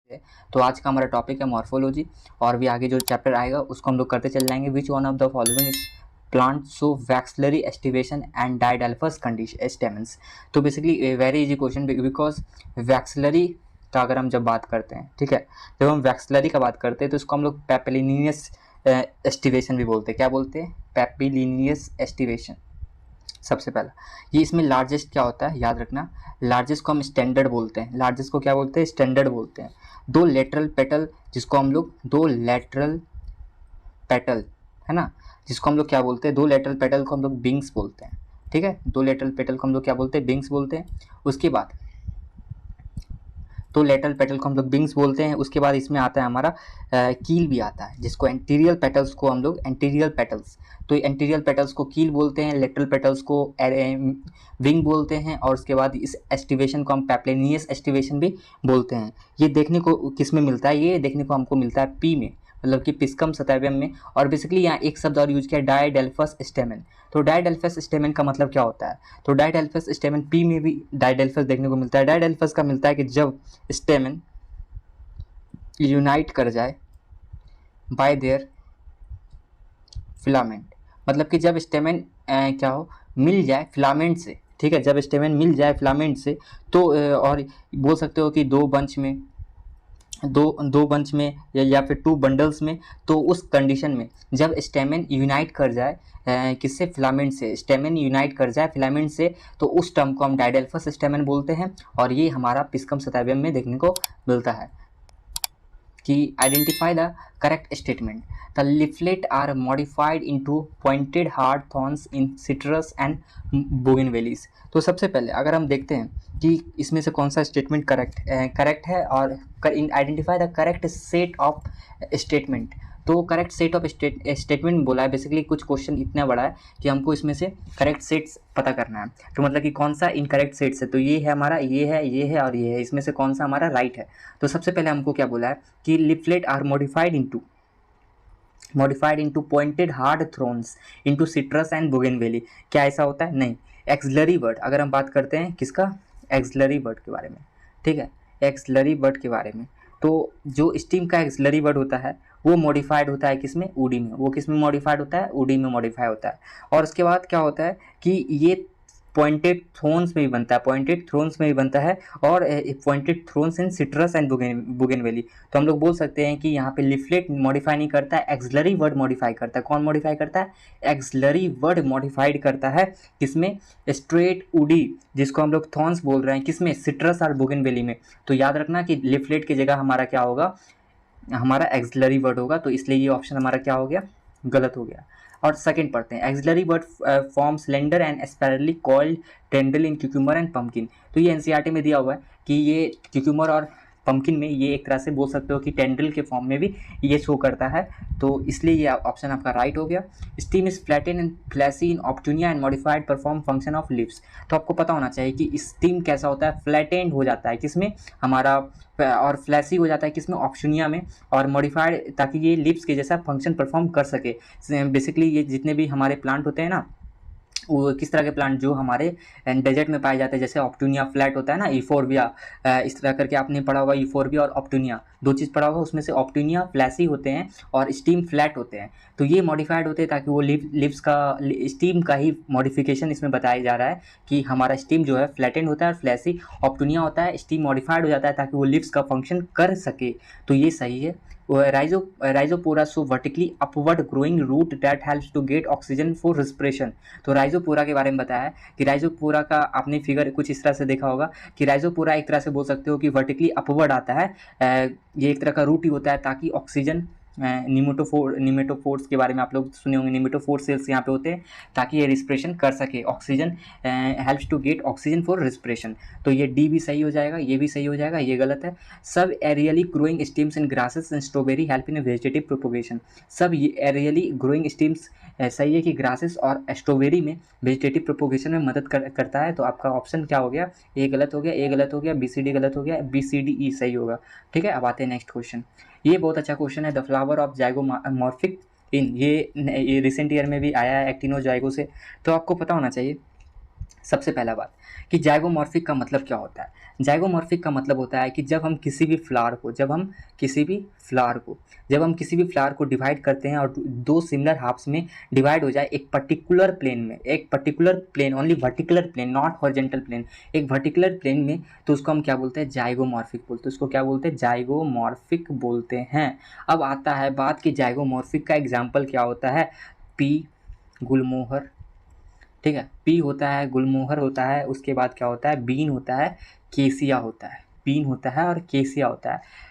तो आज का हमारा टॉपिक है मॉर्फोलॉजी और भी आगे जो चैप्टर आएगा उसको हम लोग करते चल जाएंगे। Which one of the following is plant show vexillary aestivation and diadelphous condition stamens. तो basically very easy question because vexillary का अगर हम जब बात करते हैं, ठीक है, जब हम वैक्सलरी का बात करते हैं तो इसको हम लोग पैपिलिनियस एस्टिवेशन भी बोलते हैं। क्या बोलते हैं? पैपिलिनियस एस्टिवेशन। सबसे पहला ये इसमें लार्जेस्ट क्या होता है, याद रखना, लार्जेस्ट को हम स्टैंडर्ड बोलते हैं। लार्जेस्ट को क्या बोलते हैं? स्टैंडर्ड बोलते हैं। दो लेटरल पेटल, जिसको हम लोग दो लेटरल पेटल, है ना, जिसको हम लोग क्या बोलते हैं? दो लेटरल पेटल को हम लोग विंग्स बोलते हैं। ठीक है, दो लेटरल पेटल को हम लोग क्या बोलते हैं? विंग्स बोलते हैं। उसके बाद तो लेटरल पेटल को हम लोग विंग्स बोलते हैं। उसके बाद इसमें आता है हमारा कील भी आता है, जिसको एंटीरियर पेटल्स को हम लोग एंटीरियर पेटल्स, तो एंटीरियर पेटल्स को कील बोलते हैं, लेटरल पेटल्स को विंग बोलते हैं। और उसके बाद इस एस्टिवेशन को हम पैप्लेनियस एस्टिवेशन भी बोलते हैं। ये देखने को किस में मिलता है? ये देखने को हमको मिलता है पी में, मतलब कि पिस्कम सतैवियम में। और बेसिकली यहाँ एक शब्द और यूज किया, डायडेल्फस स्टेमन। तो डायडेल्फस स्टेमन का मतलब क्या होता है? तो डायडेल्फस स्टेमन, पी में भी डायडेल्फस देखने को मिलता है। डायडेल्फस का मिलता है कि जब स्टेमन यूनाइट कर जाए बाय देयर फिलामेंट, मतलब कि जब स्टेमन क्या हो, मिल जाए फिलामेंट से। ठीक है, जब स्टेमन मिल जाए फिलामेंट से तो और बोल सकते हो कि दो बंच में या फिर टू बंडल्स में, तो उस कंडीशन में जब स्टेमन यूनाइट कर जाए किससे? फिलामेंट से। स्टेमन यूनाइट कर जाए फिलामेंट से, तो उस टर्म को हम डायडेल्फस स्टेमन बोलते हैं। और ये हमारा पिस्कम सतैवियम में देखने को मिलता है। कि identify the correct statement. The leaflet are modified into pointed hard thorns in citrus and bougainvillea. तो सबसे पहले अगर हम देखते हैं कि इसमें से कौन सा स्टेटमेंट करेक्ट है, और identify the correct set of statement. तो करेक्ट सेट ऑफ स्टेटमेंट बोला है। बेसिकली कुछ क्वेश्चन इतना बड़ा है कि हमको इसमें से करेक्ट सेट्स पता करना है। तो मतलब कि कौन सा इनकरेक्ट सेट्स है, तो ये है हमारा, ये है और ये है, इसमें से कौन सा हमारा राइट है। तो सबसे पहले हमको क्या बोला है कि leaflet are modified into pointed hard thorns into citrus and bougainvillea. क्या ऐसा होता है? नहीं। एक्सलरी वर्ड, अगर हम बात करते हैं किसका? एक्सलरी वर्ड के बारे में। ठीक है, एक्सलरी वर्ड के बारे में, तो जो स्टीम का एक्सलरी वर्ड होता है वो मॉडिफाइड होता है किसमें? ऊडी में। वो किस में मॉडिफाइड होता है? ऊडी में मॉडिफाई होता है। और उसके बाद क्या होता है कि ये पॉइंटेड थ्रोन्स में भी बनता है, पॉइंटेड थ्रोन्स में भी बनता है, और pointed thorns in citrus and bougainvillea. तो हम लोग बोल सकते हैं कि यहाँ पे लिफलेट मॉडिफाई नहीं करता है, एक्सलरी वर्ड मॉडिफाई करता है। कौन मॉडिफाई करता है? एक्सलरी वर्ड मॉडिफाइड करता है किसमें? स्ट्रेट ऊडी, जिसको हम लोग थॉर्न्स बोल रहे हैं, किसमें? सिट्रस और बुगेनवेली में। तो याद रखना कि लिफलेट की जगह हमारा क्या होगा? हमारा एक्सलरी वर्ड होगा। तो इसलिए ये ऑप्शन हमारा क्या हो गया? गलत हो गया। और सेकंड पढ़ते हैं, axillary word form slender and spirally coiled tendril in cucumber and pumpkin. तो ये एनसीईआरटी में दिया हुआ है कि ये क्यूक्यूमर और पम्पकिन में ये एक तरह से बोल सकते हो कि टेंडल के फॉर्म में भी ये शो करता है। तो इसलिए ये ऑप्शन आपका राइट हो गया। Stem is flattened and fleshy in ऑप्टूनिया and modified perform function of leaves. तो आपको पता होना चाहिए कि स्टीम कैसा होता है? फ्लैटेंड हो जाता है किसमें? हमारा, और फ्लैसी हो जाता है किसमें? ऑप्शनिया में। और मॉडिफाइड, ताकि ये लिप्स के जैसा फंक्शन परफॉर्म कर सके। बेसिकली ये जितने भी हमारे प्लांट होते हैं ना, वो किस तरह के प्लांट जो हमारे डेजर्ट में पाए जाते हैं, जैसे ऑप्टूनिया फ्लैट होता है ना, ईफोरबिया, इस तरह करके आपने पढ़ा होगा। ईफोरबिया और ऑप्टूनिया दो चीज़ पढ़ा होगा, उसमें से ऑप्टूनिया फ्लैसी होते हैं और स्टीम फ्लैट होते हैं। तो ये मॉडिफाइड होते हैं ताकि वो लिप्स का, स्टीम का ही मॉडिफिकेशन इसमें बताया जा रहा है कि हमारा स्टीम जो है फ्लैटेंड होता है और फ्लैसी ऑप्टूनिया होता है, स्टीम मॉडिफाइड हो जाता है ताकि वो लिप्स का फंक्शन कर सके। तो ये सही है। Rhizophora so vertically upward growing root that helps to get oxygen for respiration. तो राइजोपोरा के बारे में बताया है कि राइजोपोरा का आपने फिगर कुछ इस तरह से देखा होगा कि राइजोपोरा एक तरह से बोल सकते हो कि वर्टिकली अपवर्ड आता है। ये एक तरह का रूट ही होता है ताकि ऑक्सीजन, निमेटोफोर्स के बारे में आप लोग सुने होंगे, निमेटोफोर सेल्स यहाँ पे होते हैं ताकि ये रिस्पिरेशन कर सके, oxygen helps to get oxygen for respiration. तो ये डी भी सही हो जाएगा, ये भी सही हो जाएगा, ये गलत है। सब aerially growing stems in grasses and strawberry help in vegetative propagation. सब एरियली ग्रोइंग स्टीम्स सही है कि ग्रासेस और स्ट्रॉबेरी में वेजिटेटिव प्रोपोगेशन में मदद करता है। तो आपका ऑप्शन क्या हो गया? ए गलत हो गया, ए गलत हो गया, बी सी डी गलत हो गया, बी सी डी ई सही होगा। ठीक है, अब आते हैं नेक्स्ट क्वेश्चन। ये बहुत अच्छा क्वेश्चन है। द फ्लावर ऑफ जाइगोमॉर्फिक इन, ये रिसेंट ईयर में भी आया है एक्टिनोजाइगो से। तो आपको पता होना चाहिए सबसे पहला बात कि जाइगोमॉर्फिक का मतलब क्या होता है। जाइगोमॉर्फिक का मतलब होता है कि जब हम किसी भी फ्लावर को डिवाइड करते हैं और दो सिमिलर हाफ्स में डिवाइड हो जाए एक particular plane, only vertical plane, not horizontal plane, एक वर्टिकुलर प्लेन में, तो उसको हम क्या बोलते हैं, जाइगोमॉर्फिक बोलते हैं। उसको क्या बोलते हैं, जाइगोमॉर्फिक बोलते हैं। अब आता है बात कि जाइगोमॉर्फिक का एग्जाम्पल क्या होता है, पी, गुलमोहर, ठीक है, पी होता है, गुलमोहर होता है, उसके बाद क्या होता है, बीन होता है, केसिया होता है, बीन होता है और केसिया होता है।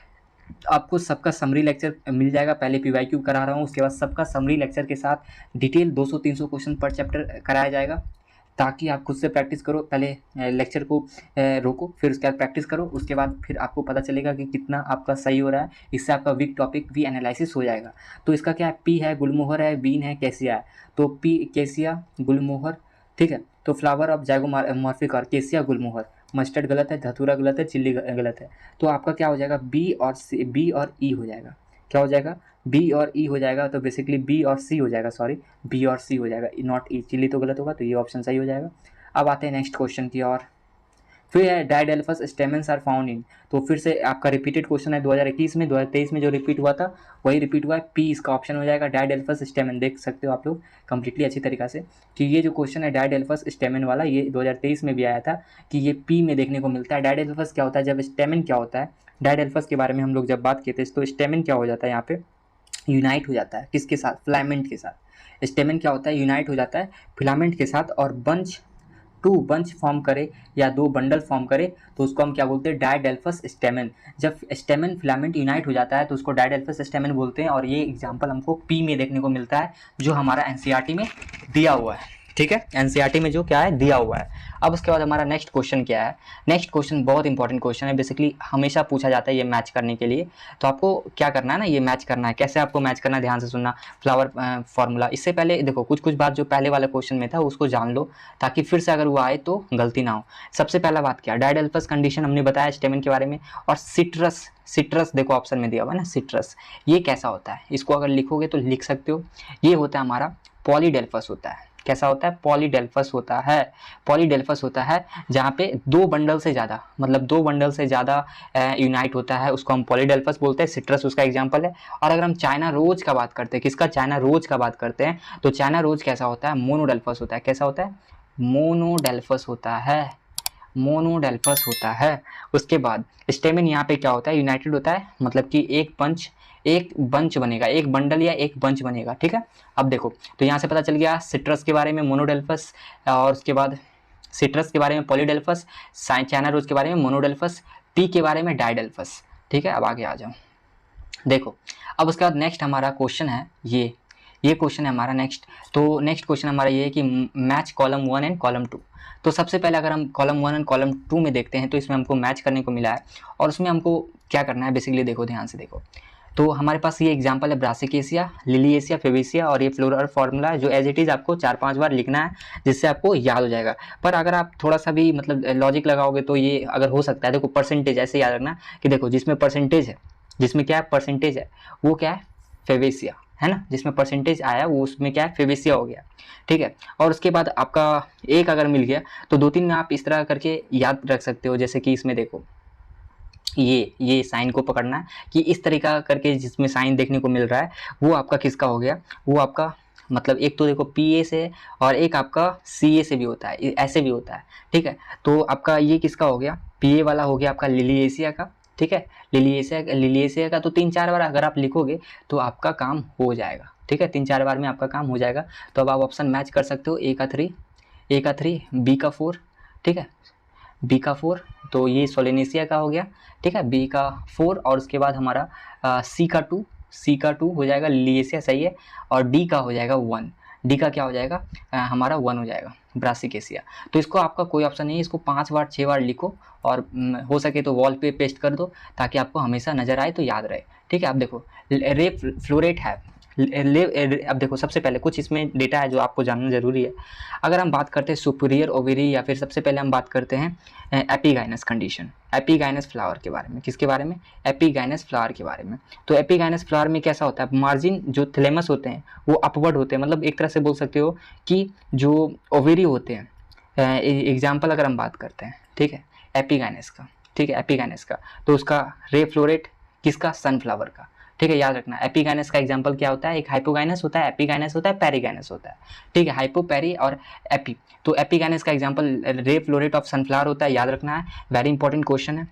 आपको सबका समरी लेक्चर मिल जाएगा, पहले पीवाईक्यू करा रहा हूँ, उसके बाद सबका समरी लेक्चर के साथ डिटेल 200-300 क्वेश्चन पर चैप्टर कराया जाएगा, ताकि आप खुद से प्रैक्टिस करो। पहले लेक्चर को रोको, फिर उसके बाद प्रैक्टिस करो, उसके बाद फिर आपको पता चलेगा कि कितना आपका सही हो रहा है। इससे आपका वीक टॉपिक भी एनालिसिस हो जाएगा। तो इसका क्या है, पी है, गुलमोहर है, बीन है, केसिया है। तो पी, केसिया, गुलमोहर, ठीक है। तो फ्लावर ऑफ जाइगोमॉर्फिक और केसिया, गुलमोहर। मस्टर्ड गलत है, धतूरा गलत है, चिल्ली गलत है। तो आपका क्या हो जाएगा, बी और ई हो जाएगा। क्या हो जाएगा, बी और ई हो जाएगा। तो बेसिकली बी और सी हो जाएगा, सॉरी, बी और सी हो जाएगा, नॉट ई। चिल्ली तो गलत होगा, तो ये ऑप्शन सही हो जाएगा। अब आते हैं नेक्स्ट क्वेश्चन की और। फिर है डायडेल्फस स्टेमेंस आर फाउंड इन। तो फिर से आपका रिपीटेड क्वेश्चन है 2021 में, 2023 में जो रिपीट हुआ था वही रिपीट हुआ है। पी इसका ऑप्शन हो जाएगा, डायडेल्फस स्टेमन। देख सकते हो आप लोग कंप्लीटली अच्छी तरीक़ा से कि ये जो क्वेश्चन है डायडेल्फस स्टेमन वाला, ये 2023 में भी आया था कि ये पी में देखने को मिलता है। डायडेल्फस क्या होता है, जब स्टेमन क्या होता है, डायडेल्फस के बारे में हम लोग जब बात किए थे, तो स्टेमन क्या हो जाता है, यहाँ पे यूनाइट हो जाता है किसके साथ, फिलामेंट के साथ। स्टेमन क्या होता है, यूनाइट हो जाता है फिलामेंट के साथ, और बंच फॉर्म करे या दो बंडल फॉर्म करे तो उसको हम क्या बोलते हैं, डायडेल्फस स्टेमन। जब स्टेमन फिलामेंट यूनाइट हो जाता है तो उसको डायडेल्फस स्टेमन बोलते हैं। और ये एग्जांपल हमको पी में देखने को मिलता है, जो हमारा एनसीईआरटी में दिया हुआ है, ठीक है, एनसीईआरटी में जो क्या है, दिया हुआ है। अब उसके बाद हमारा नेक्स्ट क्वेश्चन क्या है, नेक्स्ट क्वेश्चन बहुत इंपॉर्टेंट क्वेश्चन है, बेसिकली हमेशा पूछा जाता है ये मैच करने के लिए। तो आपको क्या करना है ना, ये मैच करना है। कैसे आपको मैच करना है, ध्यान से सुनना। फ्लावर फार्मूला, इससे पहले देखो कुछ बात जो पहले वाले क्वेश्चन में था उसको जान लो, ताकि फिर से अगर वो आए तो गलती ना हो। सबसे पहला बात क्या, डायडेल्फस कंडीशन हमने बताया स्टेमन के बारे में। और सिट्रस देखो ऑप्शन में दिया हुआ है ना, सिट्रस, ये कैसा होता है, इसको अगर लिखोगे तो लिख सकते हो, ये होता है हमारा पॉलीडेल्फस होता है। कैसा होता है, पॉलीडेल्फस होता है। पॉलीडेल्फस होता है जहाँ पे दो बंडल से ज़्यादा, मतलब दो बंडल से ज़्यादा यूनाइट होता है, उसको हम पॉलीडेल्फस बोलते हैं। सिट्रस उसका एग्जांपल है। और अगर हम चाइना रोज का बात करते हैं, किसका, चाइना रोज का बात करते हैं, तो चाइना रोज कैसा होता है, मोनोडेल्फस होता है। कैसा होता है, मोनोडेल्फस होता है, मोनोडेल्फस होता है। उसके बाद स्टेमन यहाँ पे क्या होता है, यूनाइटेड होता है, मतलब कि एक बंच बनेगा, एक बंडल या एक बंच बनेगा, ठीक है। अब देखो तो यहाँ से पता चल गया सिट्रस के बारे में मोनोडेल्फस, और उसके बाद सिट्रस के बारे में पॉलीडेल्फस, चाइना रोज के बारे में मोनोडेल्फस, पी के बारे में डायडेल्फस, ठीक है। अब आगे आ जाओ, देखो अब उसके बाद नेक्स्ट हमारा क्वेश्चन है ये क्वेश्चन है हमारा नेक्स्ट। तो नेक्स्ट क्वेश्चन हमारा ये है कि मैच कॉलम 1 एंड कॉलम 2। तो सबसे पहले अगर हम कॉलम 1 एंड कॉलम 2 में देखते हैं तो इसमें हमको मैच करने को मिला है, और उसमें हमको क्या करना है, बेसिकली देखो ध्यान से देखो। तो हमारे पास ये एग्जांपल है ब्रासिकेसिया, लिलिएसिया, फेविसिया, और ये फ्लोरल फार्मूला है जो एज इट इज़ आपको 4-5 बार लिखना है, जिससे आपको याद हो जाएगा। पर अगर आप थोड़ा सा भी मतलब लॉजिक लगाओगे तो ये अगर हो सकता है। देखो परसेंटेज ऐसे याद रखना कि देखो जिसमें परसेंटेज है, जिसमें क्या है परसेंटेज है, वो क्या है, फेविसिया है ना, जिसमें परसेंटेज आया वो उसमें क्या है, फेविसिया हो गया, ठीक है। और उसके बाद आपका एक अगर मिल गया तो 2-3 में आप इस तरह करके याद रख सकते हो। जैसे कि इसमें देखो ये साइन को पकड़ना है कि इस तरीका करके जिसमें साइन देखने को मिल रहा है वो आपका किसका हो गया, वो आपका मतलब एक तो देखो पी ए से और एक आपका सी ए से भी होता है, ऐसे भी होता है, ठीक है। तो आपका ये किसका हो गया, पी ए वाला हो गया आपका लिलिएसिया का, ठीक है। लिलिएसिया का तो 3-4 बार अगर आप लिखोगे तो आपका काम हो जाएगा, ठीक है, 3-4 बार में आपका काम हो जाएगा। तो अब आप ऑप्शन मैच कर सकते हो, ए का 3, बी का 4, ठीक है, बी का 4, तो ये सोलेनेसिया का हो गया, ठीक है, बी का 4, और उसके बाद हमारा सी का 2 हो जाएगा, लिलिएसिया सही है, और डी का हो जाएगा 1, डी का क्या हो जाएगा, हमारा 1 हो जाएगा, ब्रासिकेसिया। तो इसको आपका कोई ऑप्शन नहीं है, इसको 5 बार 6 बार लिखो, और हो सके तो वॉल पे पेस्ट कर दो ताकि आपको हमेशा नजर आए तो याद रहे, ठीक है। अब देखो रे फ्लोरेट है, अब देखो सबसे पहले कुछ इसमें डेटा है जो आपको जानना जरूरी है। अगर हम बात करते हैं सुपीरियर ओवेरी, या फिर सबसे पहले हम बात करते हैं एपिगाइनस कंडीशन, एपिगाइनस फ्लावर के बारे में, किसके बारे में, एपिगाइनस फ्लावर के बारे में। तो एपिगाइनस फ्लावर में कैसा होता है, मार्जिन जो थैलेमस होते हैं वो अपवर्ड होते हैं, मतलब एक तरह से बोल सकते हो कि जो ओवेरी होते हैं एग्जाम्पल अगर हम बात करते हैं, ठीक है, एपिगाइनस का, ठीक है, एपिगाइनस का, तो उसका रे फ्लोरेट किसका, सनफ्लावर का, ठीक है, याद रखना। एपिगाइनस का एग्जांपल क्या होता है, एक हाइपोगाइनस होता है, एपिगाइनस होता है, पेरिगाइनस होता है, ठीक है, हाइपो, पेरी और एपी। तो एपिगाइनस का एग्जांपल रे फ्लोरेट ऑफ सनफ्लावर होता है, याद रखना है, वेरी इंपॉर्टेंट क्वेश्चन है,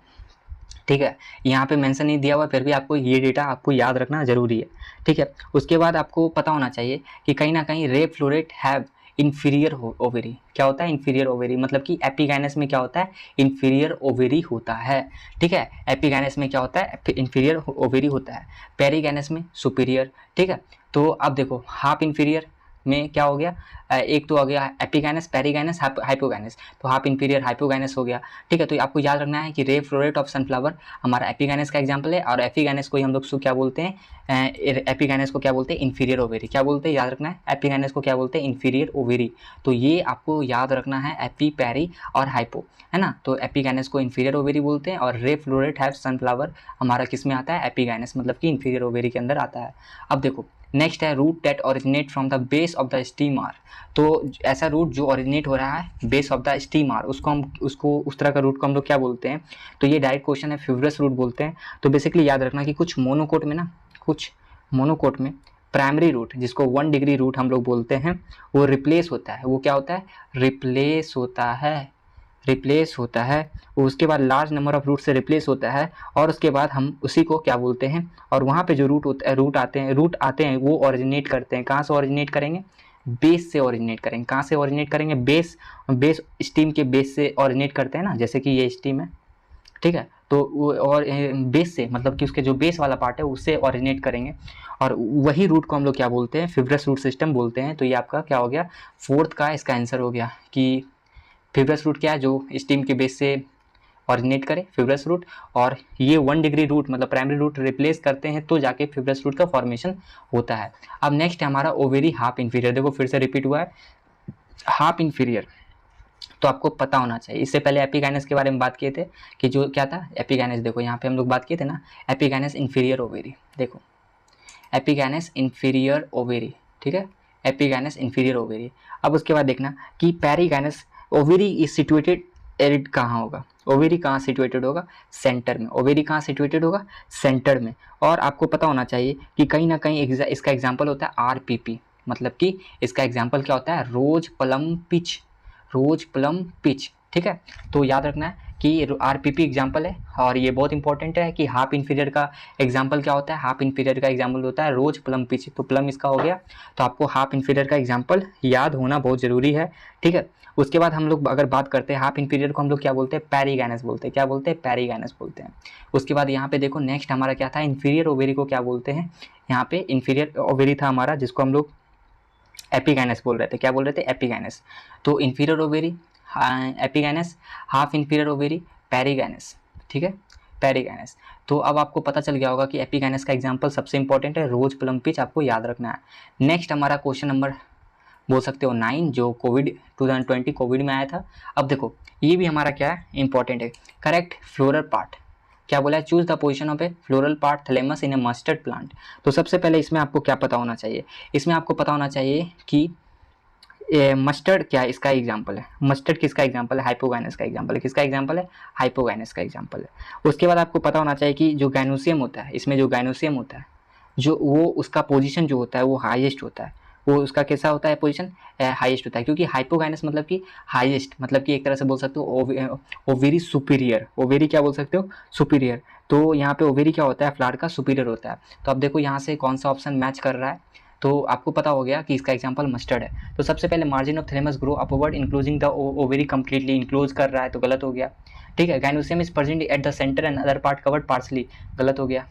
ठीक है, यहाँ पे मेंशन नहीं दिया हुआ, फिर भी आपको ये डेटा आपको याद रखना जरूरी है, ठीक है। उसके बाद आपको पता होना चाहिए कि कहीं ना कहीं रे फ्लोरेट हैव इन्फीरियर ओवेरी, क्या होता है इन्फीरियर ओवेरी, मतलब कि एपिगाइनस में क्या होता है, इन्फीरियर ओवेरी होता है, ठीक है, एपिगाइनस में क्या होता है, इन्फीरियर ओवेरी होता है, पेरिगाइनस में सुपीरियर, ठीक है। तो अब देखो हाफ इन्फीरियर में क्या हो गया, एक तो हो गया एपिगाइनस, पेरिगाइनस, हाइपोगाइनस, तो हाफ इंफीरियर हाइपोगाइनस हो गया, ठीक है। तो आपको याद रखना है कि रे फ्लोरेट ऑफ सनफ्लावर हमारा एपिगाइनस का एग्जांपल है, और एपिगाइनस को ही हम लोग क्या बोलते हैं, एपिगाइनस को क्या बोलते हैं, इन्फीरियर ओवेरी, क्या बोलते हैं, याद रखना है, एपिगाइनस को क्या बोलते हैं, इन्फीरियर ओवेरी। तो ये आपको याद रखना है, एपी, पेरी और हाइपो, है ना। तो एपिगाइनस को इन्फीरियर ओवेरी बोलते हैं, और रे फ्लोरेट हैव सनफ्लावर हमारा किस में आता है, एपिगाइनस, मतलब कि इन्फीरियर ओवेरी के अंदर आता है। अब देखो नेक्स्ट है root that originate from the base of the stem are. तो ऐसा रूट जो ओरिजिनेट हो रहा है base of the stem are, उसको उस तरह का रूट को हम लोग क्या बोलते हैं, तो ये डायरेक्ट क्वेश्चन है, फिब्रस रूट बोलते हैं। तो बेसिकली याद रखना कि कुछ मोनोकोट में प्राइमरी रूट जिसको 1 डिग्री रूट हम लोग बोलते हैं, वो रिप्लेस होता है, वो क्या होता है, रिप्लेस होता है, उसके बाद लार्ज नंबर ऑफ रूट से रिप्लेस होता है, और उसके बाद हम उसी को क्या बोलते हैं, और वहाँ पे जो रूट आते हैं वो ओरिजिनेट करते हैं, कहाँ से ओरिजिनेट करेंगे, बेस से ओरिजिनेट करेंगे, कहाँ से ओरिजिनेट करेंगे, बेस स्टीम के बेस से ओरिजिनेट करते हैं ना, जैसे कि ये स्टीम है, ठीक है, तो वो और बेस से मतलब कि उसके जो बेस वाला पार्ट है उससे ओरिजिनेट करेंगे, और वही रूट को हम लोग क्या बोलते हैं, फिब्रस रूट सिस्टम बोलते हैं। तो ये आपका क्या हो गया, फोर्थ का इसका आंसर हो गया कि फिब्रस रूट क्या है, जो स्टीम के बेस से ऑरिजिनेट करे, फिब्रस रूट, और ये 1 डिग्री रूट मतलब प्राइमरी रूट रिप्लेस करते हैं तो जाके फिब्रस रूट का फॉर्मेशन होता है। अब नेक्स्ट है हमारा ओवेरी हाफ इन्फीरियर, देखो फिर से रिपीट हुआ है हाफ इन्फीरियर, तो आपको पता होना चाहिए। इससे पहले एपिगाइनस के बारे में बात किए थे कि जो क्या था एपिगाइनस, देखो यहाँ पे हम लोग बात किए थे ना, एपिगाइनस इन्फीरियर ओवेरी, देखो एपिगाइनस इन्फीरियर ओवेरी, ठीक है, एपिगाइनस इन्फीरियर ओवेरी। अब उसके बाद देखना कि perigynous ovary is situated arid कहाँ होगा, ओवेरी कहाँ सिचुएटेड होगा, सेंटर में, ओवेरी कहाँ सिचुएटेड होगा, सेंटर में। और आपको पता होना चाहिए कि कहीं ना कहीं इसका एग्जाम्पल होता है आरपीपी, मतलब कि इसका एग्जाम्पल क्या होता है, रोज प्लम पिच, ठीक है। तो याद रखना है कि आरपीपी एग्जाम्पल है, और ये बहुत इंपॉर्टेंट है कि हाफ इन्फीरियर का एग्जाम्पल क्या होता है, हाफ इन्फीरियर का एग्जाम्पल होता है रोज प्लम पिच, तो प्लम इसका हो गया, तो आपको हाफ इन्फीरियर का एग्जाम्पल याद होना बहुत ज़रूरी है, ठीक है। उसके बाद हम लोग अगर बात करते हैं हाफ इन्फीरियर को हम लोग क्या बोलते हैं, पेरिगाइनस बोलते हैं, क्या बोलते हैं, पेरिगाइनस बोलते हैं। उसके बाद यहाँ पे देखो नेक्स्ट हमारा क्या था, इन्फीरियर ओवेरी को क्या बोलते हैं, यहाँ पे इन्फीरियर ओवेरी था हमारा जिसको हम लोग एपिगाइनस बोल रहे थे, क्या बोल रहे थे, एपिगाइनस। तो inferior ovary epigynous, half inferior ovary perigynous, ठीक है, पेरिगाइनस। तो अब आपको पता चल गया होगा कि एपिगाइनस का एग्जांपल सबसे इंपॉर्टेंट है रोज प्लम पिच, आपको याद रखना है। नेक्स्ट हमारा क्वेश्चन नंबर बोल सकते हो 9, जो कोविड 2020 कोविड में आया था। अब देखो ये भी हमारा क्या है, इंपॉर्टेंट है, करेक्ट फ्लोरल पार्ट, क्या बोला है, choose the position of A floral part thalamus in A mustard plant. तो सबसे पहले इसमें आपको क्या पता होना चाहिए, इसमें आपको पता होना चाहिए कि मस्टर्ड क्या है, इसका एग्जाम्पल है, मस्टर्ड किसका एग्जाम्पल है, हाइपोगाइनस का एग्जाम्पल है, किसका एग्जाम्पल है, हाइपोगाइनस का एग्जाम्पल है। उसके बाद आपको पता होना चाहिए कि जो गाइनोसियम होता है, इसमें जो गाइनोसियम होता है, जो वो उसका पोजीशन जो होता है वो हाईएस्ट होता है, वो उसका कैसा होता है, पोजीशन हाईएस्ट होता है, क्योंकि हाइपोगाइनस मतलब कि हाईएस्ट, मतलब कि एक तरह से बोल सकते हो ओवेरी सुपीरियर, ओवेरी क्या बोल सकते हो, सुपीरियर। तो यहाँ पे ओवेरी क्या होता है, फ्लावर का सुपीरियर होता है। तो अब देखो यहाँ से कौन सा ऑप्शन मैच कर रहा है, तो आपको पता हो गया कि इसका एग्जांपल मस्टर्ड है। तो सबसे पहले margin of thalamus grow upward enclosing the ovary completely, enclose कर रहा है तो गलत हो गया, ठीक है। Gynoecium is present at the centre and other part covered partially, गलत हो गया।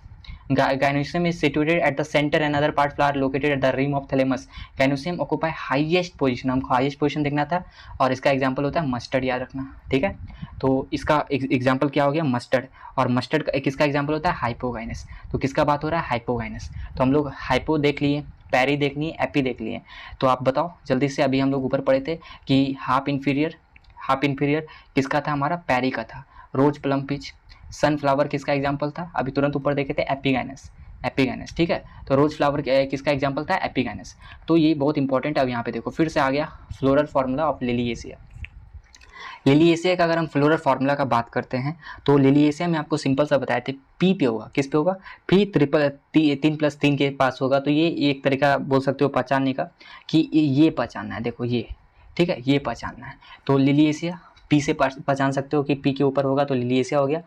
Gynoecium is situated at the center and other part flower located at the rim of thalamus. Gynoecium occupy highest position, हमको highest position देखना था, और इसका example होता है मस्टर्ड, याद रखना, ठीक है। तो इसका एग्जांपल क्या हो गया, मस्टर्ड, और मस्टर्ड का किसका एग्जांपल होता है, हाइपोगाइनस। तो किसका बात हो रहा है, हाइपोगाइनस। तो हम लोग हाइपो देख लिए, पैरी देख लिए, एपी देख लिए। तो आप बताओ जल्दी से, अभी हम लोग ऊपर पढ़े थे कि हाफ इन्फीरियर किसका था, हमारा पैरी का था, रोज प्लम पिच। सनफ्लावर किसका एग्जाम्पल था, अभी तुरंत ऊपर देखे थे, एपिगाइनस, ठीक है। तो रोज फ्लावर किसका एग्जाम्पल था, एपिगाइनस। तो ये बहुत इंपॉर्टेंट है। अब यहाँ पे देखो फिर से आ गया floral formula of Liliaceae. Liliaceae का अगर हम फ्लोरल फार्मूला का बात करते हैं तो लिलिएसिया में आपको सिंपल सा बताए थे, पी पे होगा, किस पे होगा, पी 3+3 के पास होगा। तो ये एक तरीका बोल सकते हो पहचानने का कि ये पहचानना है, देखो ये, ठीक है, ये पहचानना है। तो लिलिएसिया पी से पहचान सकते हो कि पी के ऊपर होगा, तो लिलिएसिया हो गया।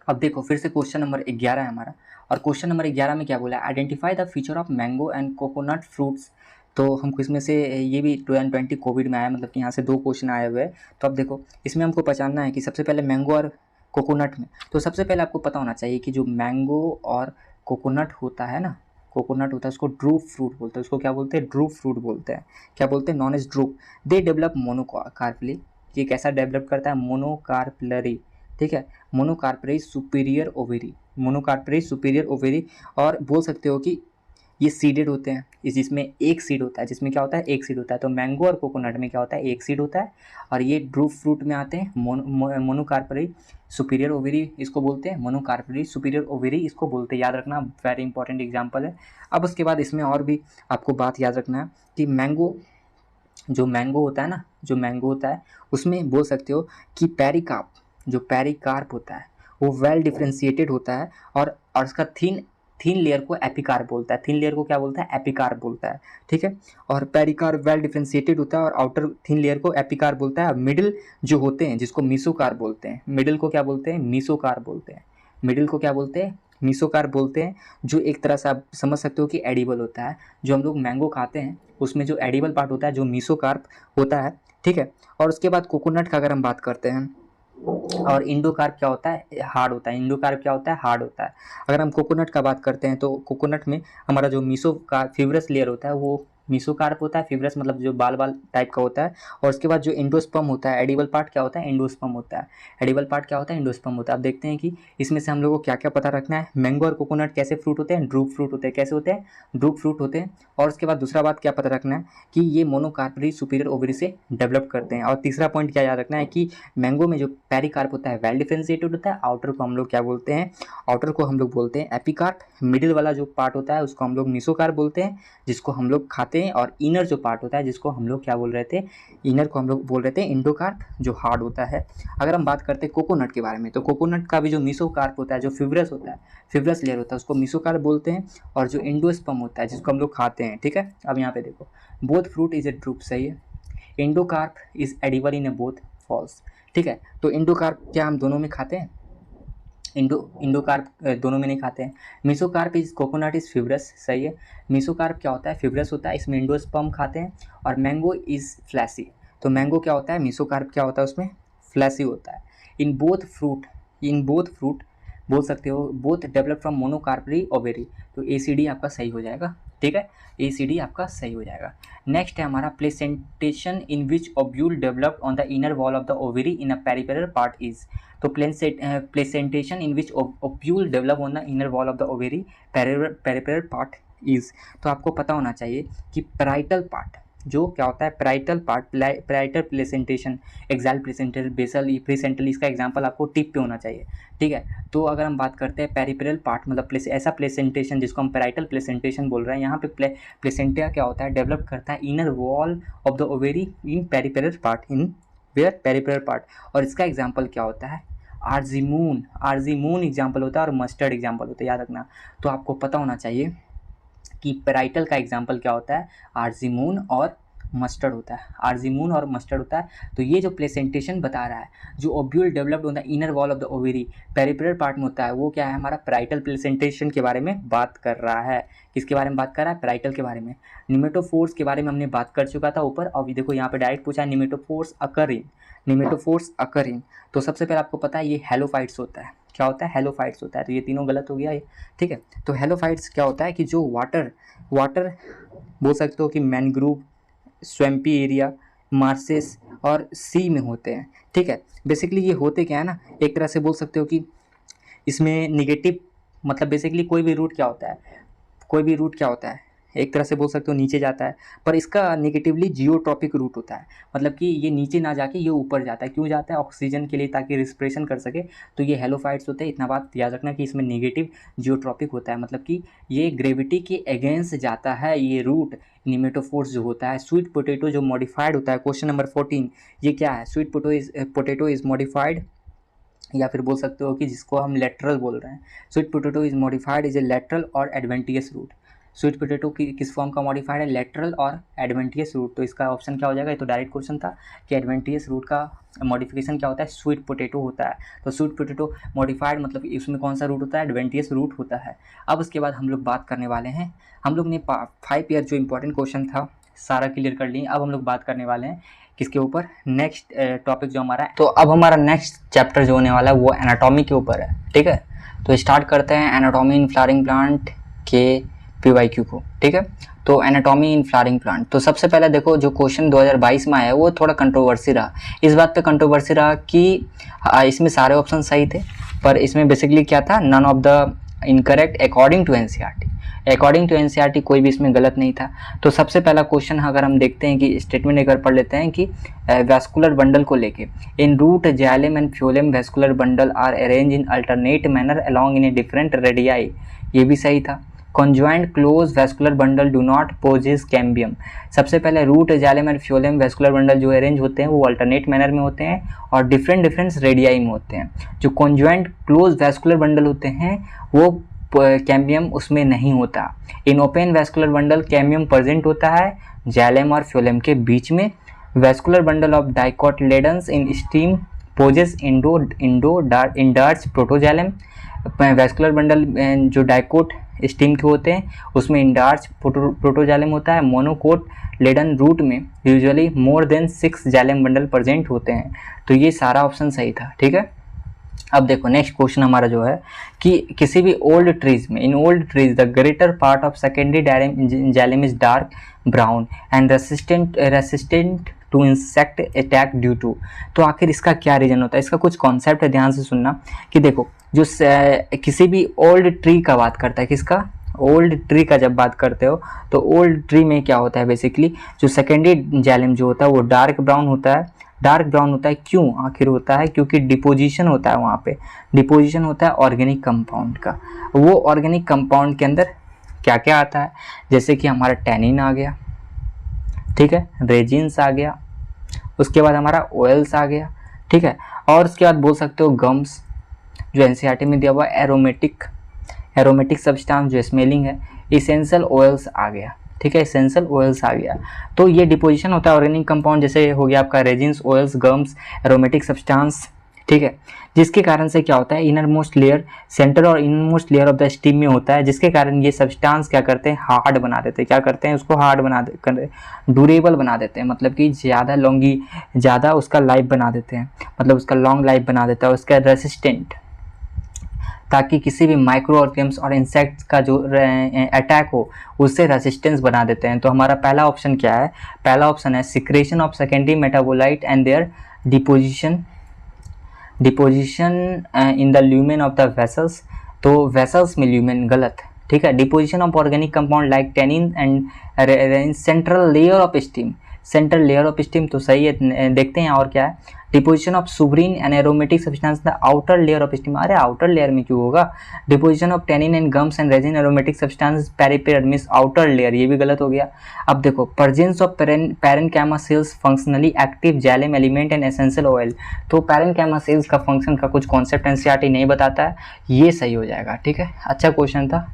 अब देखो फिर से क्वेश्चन नंबर 11 है हमारा, और क्वेश्चन नंबर 11 में क्या बोला है, identify the feature of mango and coconut fruits. तो हमको इसमें से ये भी 2020 कोविड में आया, मतलब कि यहाँ से 2 क्वेश्चन आए हुए हैं। तो अब देखो इसमें हमको पहचानना है कि सबसे पहले मैंगो और कोकोनट में, तो सबसे पहले आपको पता होना चाहिए कि जो मैंगो और कोकोनट होता है ना, कोकोनट होता है उसको ड्रूप फ्रूट बोलते हैं, उसको क्या बोलते हैं, ड्रूप फ्रूट बोलते हैं। क्या बोलते हैं, known as drupe. They develop monocarpellary, ये कैसा डेवलप करता है, मोनोकार्पलरी, ठीक है, monocarpellary superior ovary, monocarpellary superior ovary. और बोल सकते हो कि ये सीडेड होते हैं, इस जिसमें एक सीड होता है, जिसमें क्या होता है, एक सीड होता है। तो मैंगो और कोकोनट में क्या होता है, एक सीड होता है। और ये ड्रूप फ्रूट में आते हैं मोनोकार्परी सुपीरियर ओवेरी, इसको बोलते हैं मोनोकार्परी सुपीरियर ओवेरी, इसको बोलते हैं। याद रखना, वेरी इंपॉर्टेंट एग्जाम्पल है। अब उसके बाद इसमें और भी आपको बात याद रखना है कि मैंगो, जो मैंगो होता है ना, जो मैंगो होता है उसमें बोल सकते हो कि पेरिकार्प, जो पेरिकार्प होता है वो वेल डिफ्रेंशिएटेड होता है। और उसका थीन लेयर को एपिकार्प बोलता है, थीन लेयर को क्या बोलता है, एपिकार्प बोलता है, ठीक है। और पेरिकार्प वेल डिफ्रेंशिएटेड होता है और आउटर थीन लेयर को एपिकार्प बोलता है। मिडिल जो होते हैं जिसको मीसोकार्प बोलते हैं, मिडिल को क्या बोलते हैं, मीसोकार्प बोलते हैं, मिडिल को क्या बोलते हैं, मीसोकार्प बोलते हैं। जो एक तरह से आप समझ सकते हो कि एडिबल होता है, जो हम लोग मैंगो खाते हैं उसमें जो एडिबल पार्ट होता है जो मीसोकार्प होता है, ठीक है। और उसके बाद कोकोनट का अगर हम बात करते हैं, और इंडोकार्प क्या होता है, हार्ड होता है, इंडोकार्प क्या होता है, हार्ड होता है। अगर हम कोकोनट का बात करते हैं तो कोकोनट में हमारा जो मीसोकार्प फिब्रस लेयर होता है वो मीसोकार्प होता है, फिब्रस मतलब जो बाल बाल टाइप का होता है। और उसके बाद जो एंडोस्पर्म होता है, एडिबल पार्ट क्या होता है, एंडोस्पर्म होता है, एडिबल पार्ट क्या होता है, एंडोस्पर्म होता है। अब देखते हैं कि इसमें से हम लोग को क्या क्या पता रखना है। मैंगो और कोकोनट कैसे फ्रूट होते हैं, ड्रूप फ्रूट होते हैं, कैसे होते हैं, ड्रूप फ्रूट होते हैं। और उसके बाद दूसरा बात क्या पता रखना है कि ये मोनोकार्परी सुपीरियर ओवरी से डेवलप करते हैं। और तीसरा पॉइंट क्या याद रखना है कि मैंगो में जो पेरिकार्प होता है वेल डिफरेंशिएटेड होता है, आउटर को हम लोग क्या बोलते हैं, आउटर को हम लोग बोलते हैं एपिकार्प, मिडिल वाला जो पार्ट होता है उसको हम लोग मीसोकार्प बोलते हैं जिसको हम लोग खाते हैं। और इनर जो पार्ट होता है जिसको हम लोग क्या बोल रहे थे, इनर को हम लोग बोल रहे थे इंडोकार्प, जो हार्ड होता है। अगर हम बात करते हैं कोकोनट के बारे में, तो कोकोनट का भी जो मीसोकार्प होता है, जो फिब्रस होता है, फिब्रस लेयर होता है उसको मीसोकार्प बोलते हैं। और जो एंडोस्पर्म होता है जिसको हम लोग खाते हैं, ठीक है। अब यहाँ पे देखो, both fruit is a drupe, सही है। Endocarp is edible in a both, false, ठीक है। तो इंडोकार्प क्या हम दोनों में खाते हैं, इंडोकार्प दोनों में नहीं खाते हैं। मीसोकार्प इज कोकोनट इज फिब्रस, सही है। मीसोकार्प क्या होता है, फिब्रस होता है, इसमें एंडोस्पर्म खाते हैं। और मैंगो इज फ्लैसी, तो मैंगो क्या होता है, मीसोकार्प क्या होता है उसमें, फ्लैसी होता है। इन बोथ फ्रूट बोल सकते हो, बोथ डेवलप फ्रॉम मोनोकार्परी ओवेरी, तो ACD आपका सही हो जाएगा, ठीक है, ACD आपका सही हो जाएगा। नेक्स्ट है हमारा placentation in which ovule developed on the inner wall of the ovary in a peripheral part is. तो placentation in which ovule develop on the inner wall of the ovary peripheral part is. तो आपको पता होना चाहिए कि parietal part जो क्या होता है, parietal part, parietal placentation, axile placental, basal placental, इसका एग्जांपल आपको टिप पे होना चाहिए, ठीक है। तो अगर हम बात करते हैं पेरिफेरल पार्ट मतलब ऐसा प्लेसेंटेशन जिसको हम पैराइटल प्लेसेंटेशन बोल रहे हैं, यहाँ पे प्लेसेंटिया क्या होता है, डेवलप करता है inner wall of the ovary in peripheral part, in where peripheral part. और इसका एग्जाम्पल क्या होता है, आर्जीमून एग्जाम्पल होता है और मस्टर्ड एग्जाम्पल होता है, याद रखना। तो आपको पता होना चाहिए कि पैराइटल का एग्जाम्पल क्या होता है, आर्जीमून और मस्टर्ड होता है, आर्जीमून और मस्टर्ड होता है। तो ये जो प्लेसेंटेशन बता रहा है, जो ovule developed on the inner wall of the ovary peripheral part में होता है, वो क्या है, हमारा पैराइटल प्लेसेंटेशन के बारे में बात कर रहा है। किसके बारे में बात कर रहा है, पैराइटल के बारे में। निमेटोफोर्स के बारे में हमने बात कर चुका था ऊपर। अब देखो यहाँ पे डायरेक्ट पूछा है निमेटोफोर्स अकर इन। तो सबसे पहले आपको पता है ये हेलोफाइट्स होता है, क्या होता है, हेलोफाइट्स होता है। तो ये तीनों गलत हो गया ये, ठीक है। तो हेलोफाइट्स क्या होता है कि जो वाटर बोल सकते हो कि मैनग्रूव, स्वैम्पी एरिया, मार्सेस और सी में होते हैं, ठीक है। बेसिकली ये होते क्या है ना, एक तरह से बोल सकते हो कि इसमें निगेटिव मतलब बेसिकली कोई भी रूट क्या होता है, एक तरह से बोल सकते हो नीचे जाता है, पर इसका नेगेटिवली जियोट्रॉपिक रूट होता है, मतलब कि ये नीचे ना जाके ये ऊपर जाता है। क्यों जाता है? ऑक्सीजन के लिए, ताकि रिस्पिरेशन कर सके। तो ये हेलोफाइट्स होते हैं। इतना बात याद रखना कि इसमें नेगेटिव जियोट्रॉपिक होता है, मतलब कि ये ग्रेविटी के अगेंस्ट जाता है ये रूट, निमेटोफोर्स जो होता है। स्वीट पोटैटो जो मॉडिफाइड होता है, क्वेश्चन नंबर 14, ये क्या है? स्वीट पोटैटो इज मॉडिफाइड, या फिर बोल सकते हो कि जिसको हम लेटरल बोल रहे हैं। Sweet potato is modified is a lateral और एडवेंटियस रूट। स्वीट पोटैटो की किस फॉर्म का मॉडिफाइड है? लेटरल और एडवेंटियस रूट। तो इसका ऑप्शन क्या हो जाएगा? ये तो डायरेक्ट क्वेश्चन था कि एडवेंटियस रूट का मॉडिफिकेशन क्या होता है? स्वीट पोटैटो होता है। तो स्वीट पोटैटो मॉडिफाइड मतलब इसमें कौन सा रूट होता है? एडवेंटियस रूट होता है। अब उसके बाद हम लोग बात करने वाले हैं, हम लोग ने 5 ईयर जो इंपॉर्टेंट क्वेश्चन था सारा क्लियर कर लिए। अब हम लोग बात करने वाले हैं किसके ऊपर? नेक्स्ट टॉपिक जो हमारा है, तो अब हमारा नेक्स्ट चैप्टर जो होने वाला है वो एनाटॉमी के ऊपर है। ठीक है, तो स्टार्ट करते हैं एनाटॉमी इन फ्लावरिंग प्लांट के PYQ को। ठीक है, तो एनाटॉमी इन फ्लावरिंग प्लांट, तो सबसे पहले देखो जो क्वेश्चन 2022 में आया वो थोड़ा कंट्रोवर्सी रहा। इस बात पे कंट्रोवर्सी रहा कि इसमें सारे ऑप्शन सही थे, पर इसमें बेसिकली क्या था? None of the incorrect according to NCERT। According to NCERT कोई भी इसमें गलत नहीं था। तो सबसे पहला क्वेश्चन अगर हम देखते हैं कि स्टेटमेंट एक बार पढ़ लेते हैं कि वैस्कुलर बंडल को लेके, in root xylem and phloem vascular bundle are arrange in alternate manner along in a different radii, ये भी सही था। Conjoint closed vascular bundle do not possess cambium, सबसे पहले root xylem and phloem vascular bundle जो arrange होते हैं वो अल्टरनेट मैनर में होते हैं और डिफरेंट रेडियाई में होते हैं। जो कॉन्जॉइंट क्लोज वैस्कुलर बंडल होते हैं वो कैम्बियम उसमें नहीं होता। In open vascular bundle cambium present होता है जाइलम और फ्लोएम के बीच में। Vascular bundle of dicotyledons in stem possess endarch protoxylem, vascular bundle जो डाइकोट स्टीम के होते हैं उसमें इंडार्च प्रोटोजाइलम होता है। मोनोकोट लेडन रूट में usually more than 6 xylem bundle present होते हैं। तो ये सारा ऑप्शन सही था। ठीक है, अब देखो नेक्स्ट क्वेश्चन हमारा जो है कि किसी भी ओल्ड ट्रीज में, in old trees the greater part of secondary xylem is dark brown and resistant to insect attack due to, तो आखिर इसका क्या रीजन होता है? इसका कुछ कॉन्सेप्ट है, ध्यान से सुनना कि देखो जो किसी भी ओल्ड ट्री का बात करता है, किसका? ओल्ड ट्री का जब बात करते हो तो ओल्ड ट्री में क्या होता है? बेसिकली जो सेकेंडरी जाइलम जो होता है वो डार्क ब्राउन होता है। डार्क ब्राउन होता है क्यों आखिर होता है? क्योंकि डिपोजिशन होता है, वहाँ पे डिपोजिशन होता है ऑर्गेनिक कंपाउंड का। वो ऑर्गेनिक कंपाउंड के अंदर क्या क्या आता है? जैसे कि हमारा टैनिन आ गया, ठीक है, रेजिन्स आ गया, उसके बाद हमारा ऑयल्स आ गया, ठीक है, और उसके बाद बोल सकते हो गम्स जो NCERT में दिया हुआ एरोमेटिक सब्सटेंस जो स्मेलिंग है, इसेंशियल ऑयल्स आ गया, ठीक है, इसेंशियल ऑयल्स आ गया। तो ये डिपोजिशन होता है ऑर्गेनिक कंपाउंड, जैसे हो गया आपका resins, oils, gums, aromatic substance, ठीक है, जिसके कारण से क्या होता है? इनर मोस्ट लेयर, सेंटर और inner most layer of the steam में होता है, जिसके कारण ये सब्सटेंस क्या करते हैं? हार्ड बना देते हैं। क्या करते हैं? उसको हार्ड बना दे, ड्यूरेबल बना देते हैं, मतलब कि ज़्यादा उसका लाइफ बना देते हैं, मतलब उसका लॉन्ग लाइफ बना देता है, उसका रेसिस्टेंट, ताकि किसी भी माइक्रो ऑर्गेनिम्स और इंसेक्ट्स का जो अटैक हो उससे रेसिस्टेंस बना देते हैं। तो हमारा पहला ऑप्शन क्या है? पहला ऑप्शन है secretion of secondary metabolite and their deposition in the lumen of the vessels. तो वेसल्स में ल्यूमेन गलत, ठीक है। Deposition of organic compound like tannin and central layer of stem, central layer of stem तो सही है। देखते हैं और क्या है। Deposition of suberin and aromatic substance the outer layer of stem, अरे आउटर लेयर में क्यों होगा? Deposition of tannin and gums and resin aromatic substance peripheral outer layer, ये भी गलत हो गया। अब देखो presence of parenchyma cells functionally active xylem element and essential oil, तो पैरेन्काइमा सेल्स का फंक्शन का कुछ कॉन्सेप्ट NCERT नहीं बताता है, ये सही हो जाएगा, ठीक है। अच्छा क्वेश्चन था,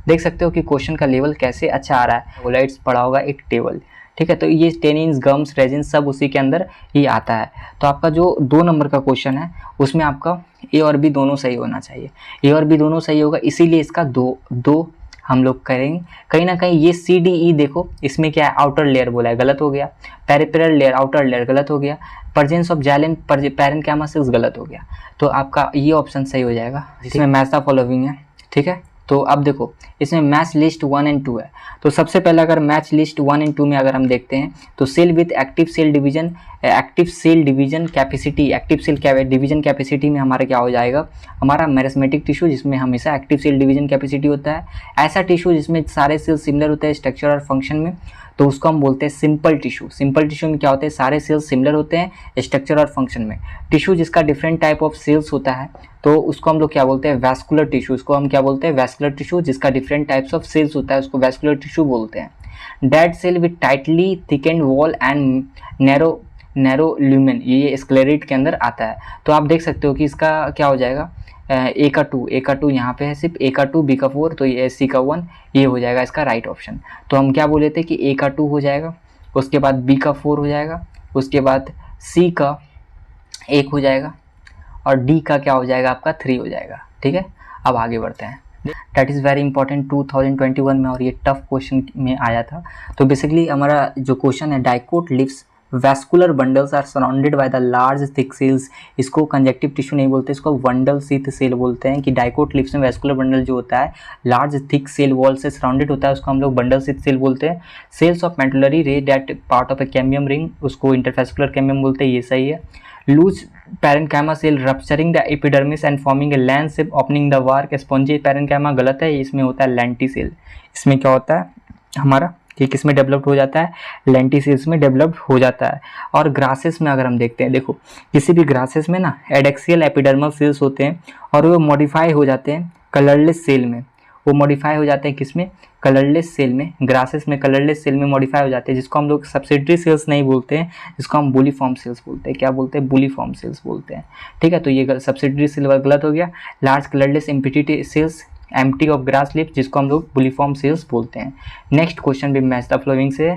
देख सकते हो कि क्वेश्चन का लेवल कैसे अच्छा आ रहा है। ओलाइट्स पढ़ा होगा एक टेबल, ठीक है, तो ये टेनिन्स, गम्स, रेजिन सब उसी के अंदर ही आता है। तो आपका जो 2 नंबर का क्वेश्चन है उसमें आपका ए और बी दोनों सही होना चाहिए, ए और बी दोनों सही होगा, इसीलिए इसका दो हम लोग करेंगे। कहीं ना कहीं ये CDE देखो, इसमें क्या है? आउटर लेयर बोला है, गलत हो गया। पेरिफेरल लेयर, आउटर लेयर, गलत हो गया। Presence of xylem parenchyma sales, गलत हो गया। तो आपका ये ऑप्शन सही हो जाएगा, जिसमें मैच द फॉलोइंग है, ठीक है। तो अब देखो इसमें मैच लिस्ट 1 एंड 2 है। तो सबसे पहले अगर मैच लिस्ट 1 एंड 2 में अगर हम देखते हैं तो cell with active cell division capacity में हमारा क्या हो जाएगा, हमारा मेरिस्मेटिक टिश्यू जिसमें हमेशा एक्टिव सेल डिवीजन कैपेसिटी होता है। ऐसा टिश्यू जिसमें सारे सेल सिमिलर होते हैं स्ट्रक्चर और फंक्शन में, तो उसको हम बोलते हैं सिंपल टिश्यू। सिंपल टिश्यू में क्या होते हैं, सारे सेल्स सिमिलर होते हैं स्ट्रक्चर और फंक्शन में। टिश्यू जिसका डिफरेंट टाइप ऑफ सेल्स होता है तो उसको हम लोग क्या बोलते हैं, वैस्कुलर टिश्यू। उसको हम क्या बोलते हैं, वैस्कुलर टिश्यू। जिसका डिफरेंट टाइप्स ऑफ सेल्स होता है उसको वैस्कुलर टिश्यू बोलते हैं। Dead cell with tightly thickened wall and narrow lumen, ये स्क्लेरेट के अंदर आता है। तो आप देख सकते हो कि इसका क्या हो जाएगा, ए का 2 यहाँ पे है, सिर्फ ए का 2 बी का 4, तो ये सी का 1 ये हो जाएगा इसका राइट ऑप्शन। तो हम क्या बोले थे कि ए का 2 हो जाएगा, उसके बाद बी का 4 हो जाएगा, उसके बाद सी का 1 हो जाएगा और डी का क्या हो जाएगा आपका 3 हो जाएगा। ठीक है, अब आगे बढ़ते हैं। दैट इज़ वेरी इंपॉर्टेंट 2021 में, और ये टफ क्वेश्चन में आया था। तो बेसिकली हमारा जो क्वेश्चन है, dicot leaves vascular bundles are surrounded by the large thick cells. इसको कंजक्टिव टिश्यू नहीं बोलते, इसको वंडल शीथ सेल बोलते हैं। कि डाइकोट लिव्स में वैस्कुलर बंडल जो होता है लार्ज थिक सेल वॉल से सराउंडेड होता है, उसको हम लोग बंडल शीथ सेल बोलते हैं। Cells of medullary ray that part of a cambium ring, उसको इंटरफेस्कुलर कैम्बियम बोलते हैं, ये सही है। Loose parenchyma cell rupturing the epidermis and forming a lens opening the bark spongy parenchyma, गलत है, इसमें होता है लेंटिसेल। इसमें क्या होता है हमारा कि किस में डेवलप्ड हो जाता है, लेंटिसेल्स में डेवलप्ड हो जाता है। और ग्रासेस में अगर हम देखते हैं, देखो किसी भी ग्रासेस में ना एडेक्सियल एपिडर्मल सेल्स होते हैं और वो मॉडिफाई हो जाते हैं कलरलेस सेल में। वो मॉडिफाई हो जाते हैं किसमें, कलरलेस सेल में। ग्रासेस में कलरलेस सेल में मॉडिफाई हो जाते हैं, जिसको हम लोग सब्सिडरी सेल्स नहीं बोलते हैं, जिसको हम बुलीफॉर्म सेल्स बोलते हैं। क्या बोलते हैं, बुलीफॉर्म सेल्स बोलते हैं। ठीक है, तो ये सब्सिडरी सेल गलत हो गया। Large colourless empty cells empty of grass lip, जिसको हम लोग बुलीफॉर्म सेल्स बोलते हैं। नेक्स्ट क्वेश्चन भी मैच द फ्लोइंग से।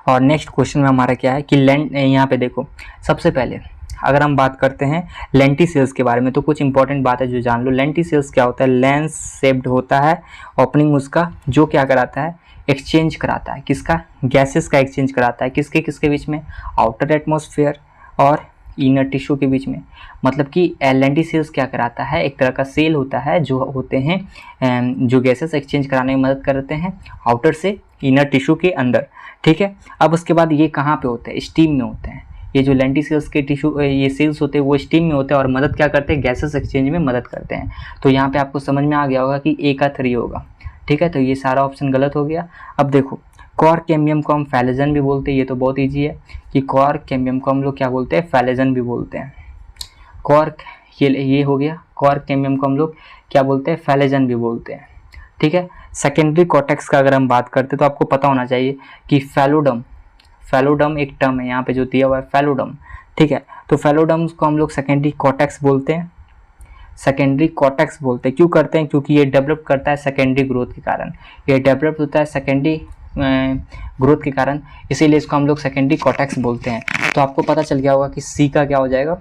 और नेक्स्ट क्वेश्चन में हमारा क्या है कि यहाँ पे देखो, सबसे पहले अगर हम बात करते हैं लेंटिसेल्स के बारे में तो कुछ इंपॉर्टेंट बात है जो जान लो। लेंटिसेल्स क्या होता है, लेंस शेप्ड होता है, ओपनिंग उसका जो क्या कराता है, एक्सचेंज कराता है। किसका, गैसेस का एक्सचेंज कराता है। किसके किसके बीच में, आउटर एटमॉस्फेयर और इनर टिश्यू के बीच में। मतलब कि लेंटिसेल्स क्या कराता है, एक तरह का सेल होता है जो होते हैं जो गैसेस एक्सचेंज कराने में मदद करते हैं आउटर से इनर टिश्यू के अंदर। ठीक है, अब उसके बाद ये कहाँ पे होते हैं, स्टीम में होते हैं। ये जो लेंटिसेल्स के टिश्यू ये सेल्स होते हैं वो स्टीम में होते हैं और मदद क्या करते हैं, गैसेस एक्सचेंज में मदद करते हैं। तो यहाँ पे आपको समझ में आ गया होगा कि ए का 3 होगा। ठीक है, तो ये सारा ऑप्शन गलत हो गया। अब देखो कॉर्क कैम्बियम को हम फैलेजन भी बोलते हैं, ये तो बहुत ईजी है कि कॉर्क कैम्बियम को हम लोग क्या बोलते हैं, फैलेजन भी बोलते हैं। कॉर्क ये हो गया, कॉर्क कैम्बियम को हम लोग क्या बोलते हैं, फैलेजन भी बोलते हैं। ठीक है, सेकेंडरी कॉर्टेक्स का अगर हम बात करते हैं तो आपको पता होना चाहिए कि फैलोडम एक टर्म है यहाँ पे जो दिया हुआ है, फैलोडम। ठीक है, तो फैलोडम को हम लोग सेकेंडरी कॉर्टेक्स बोलते हैं। सेकेंडरी कॉर्टेक्स बोलते हैं, क्यों करते हैं, क्योंकि ये डेवलप करता है सेकेंडरी ग्रोथ के कारण। ये डेवलप होता है सेकेंडरी ग्रोथ के कारण, इसीलिए इसको हम लोग सेकेंडरी कॉर्टेक्स बोलते हैं। तो आपको पता चल गया होगा कि सी का क्या हो जाएगा,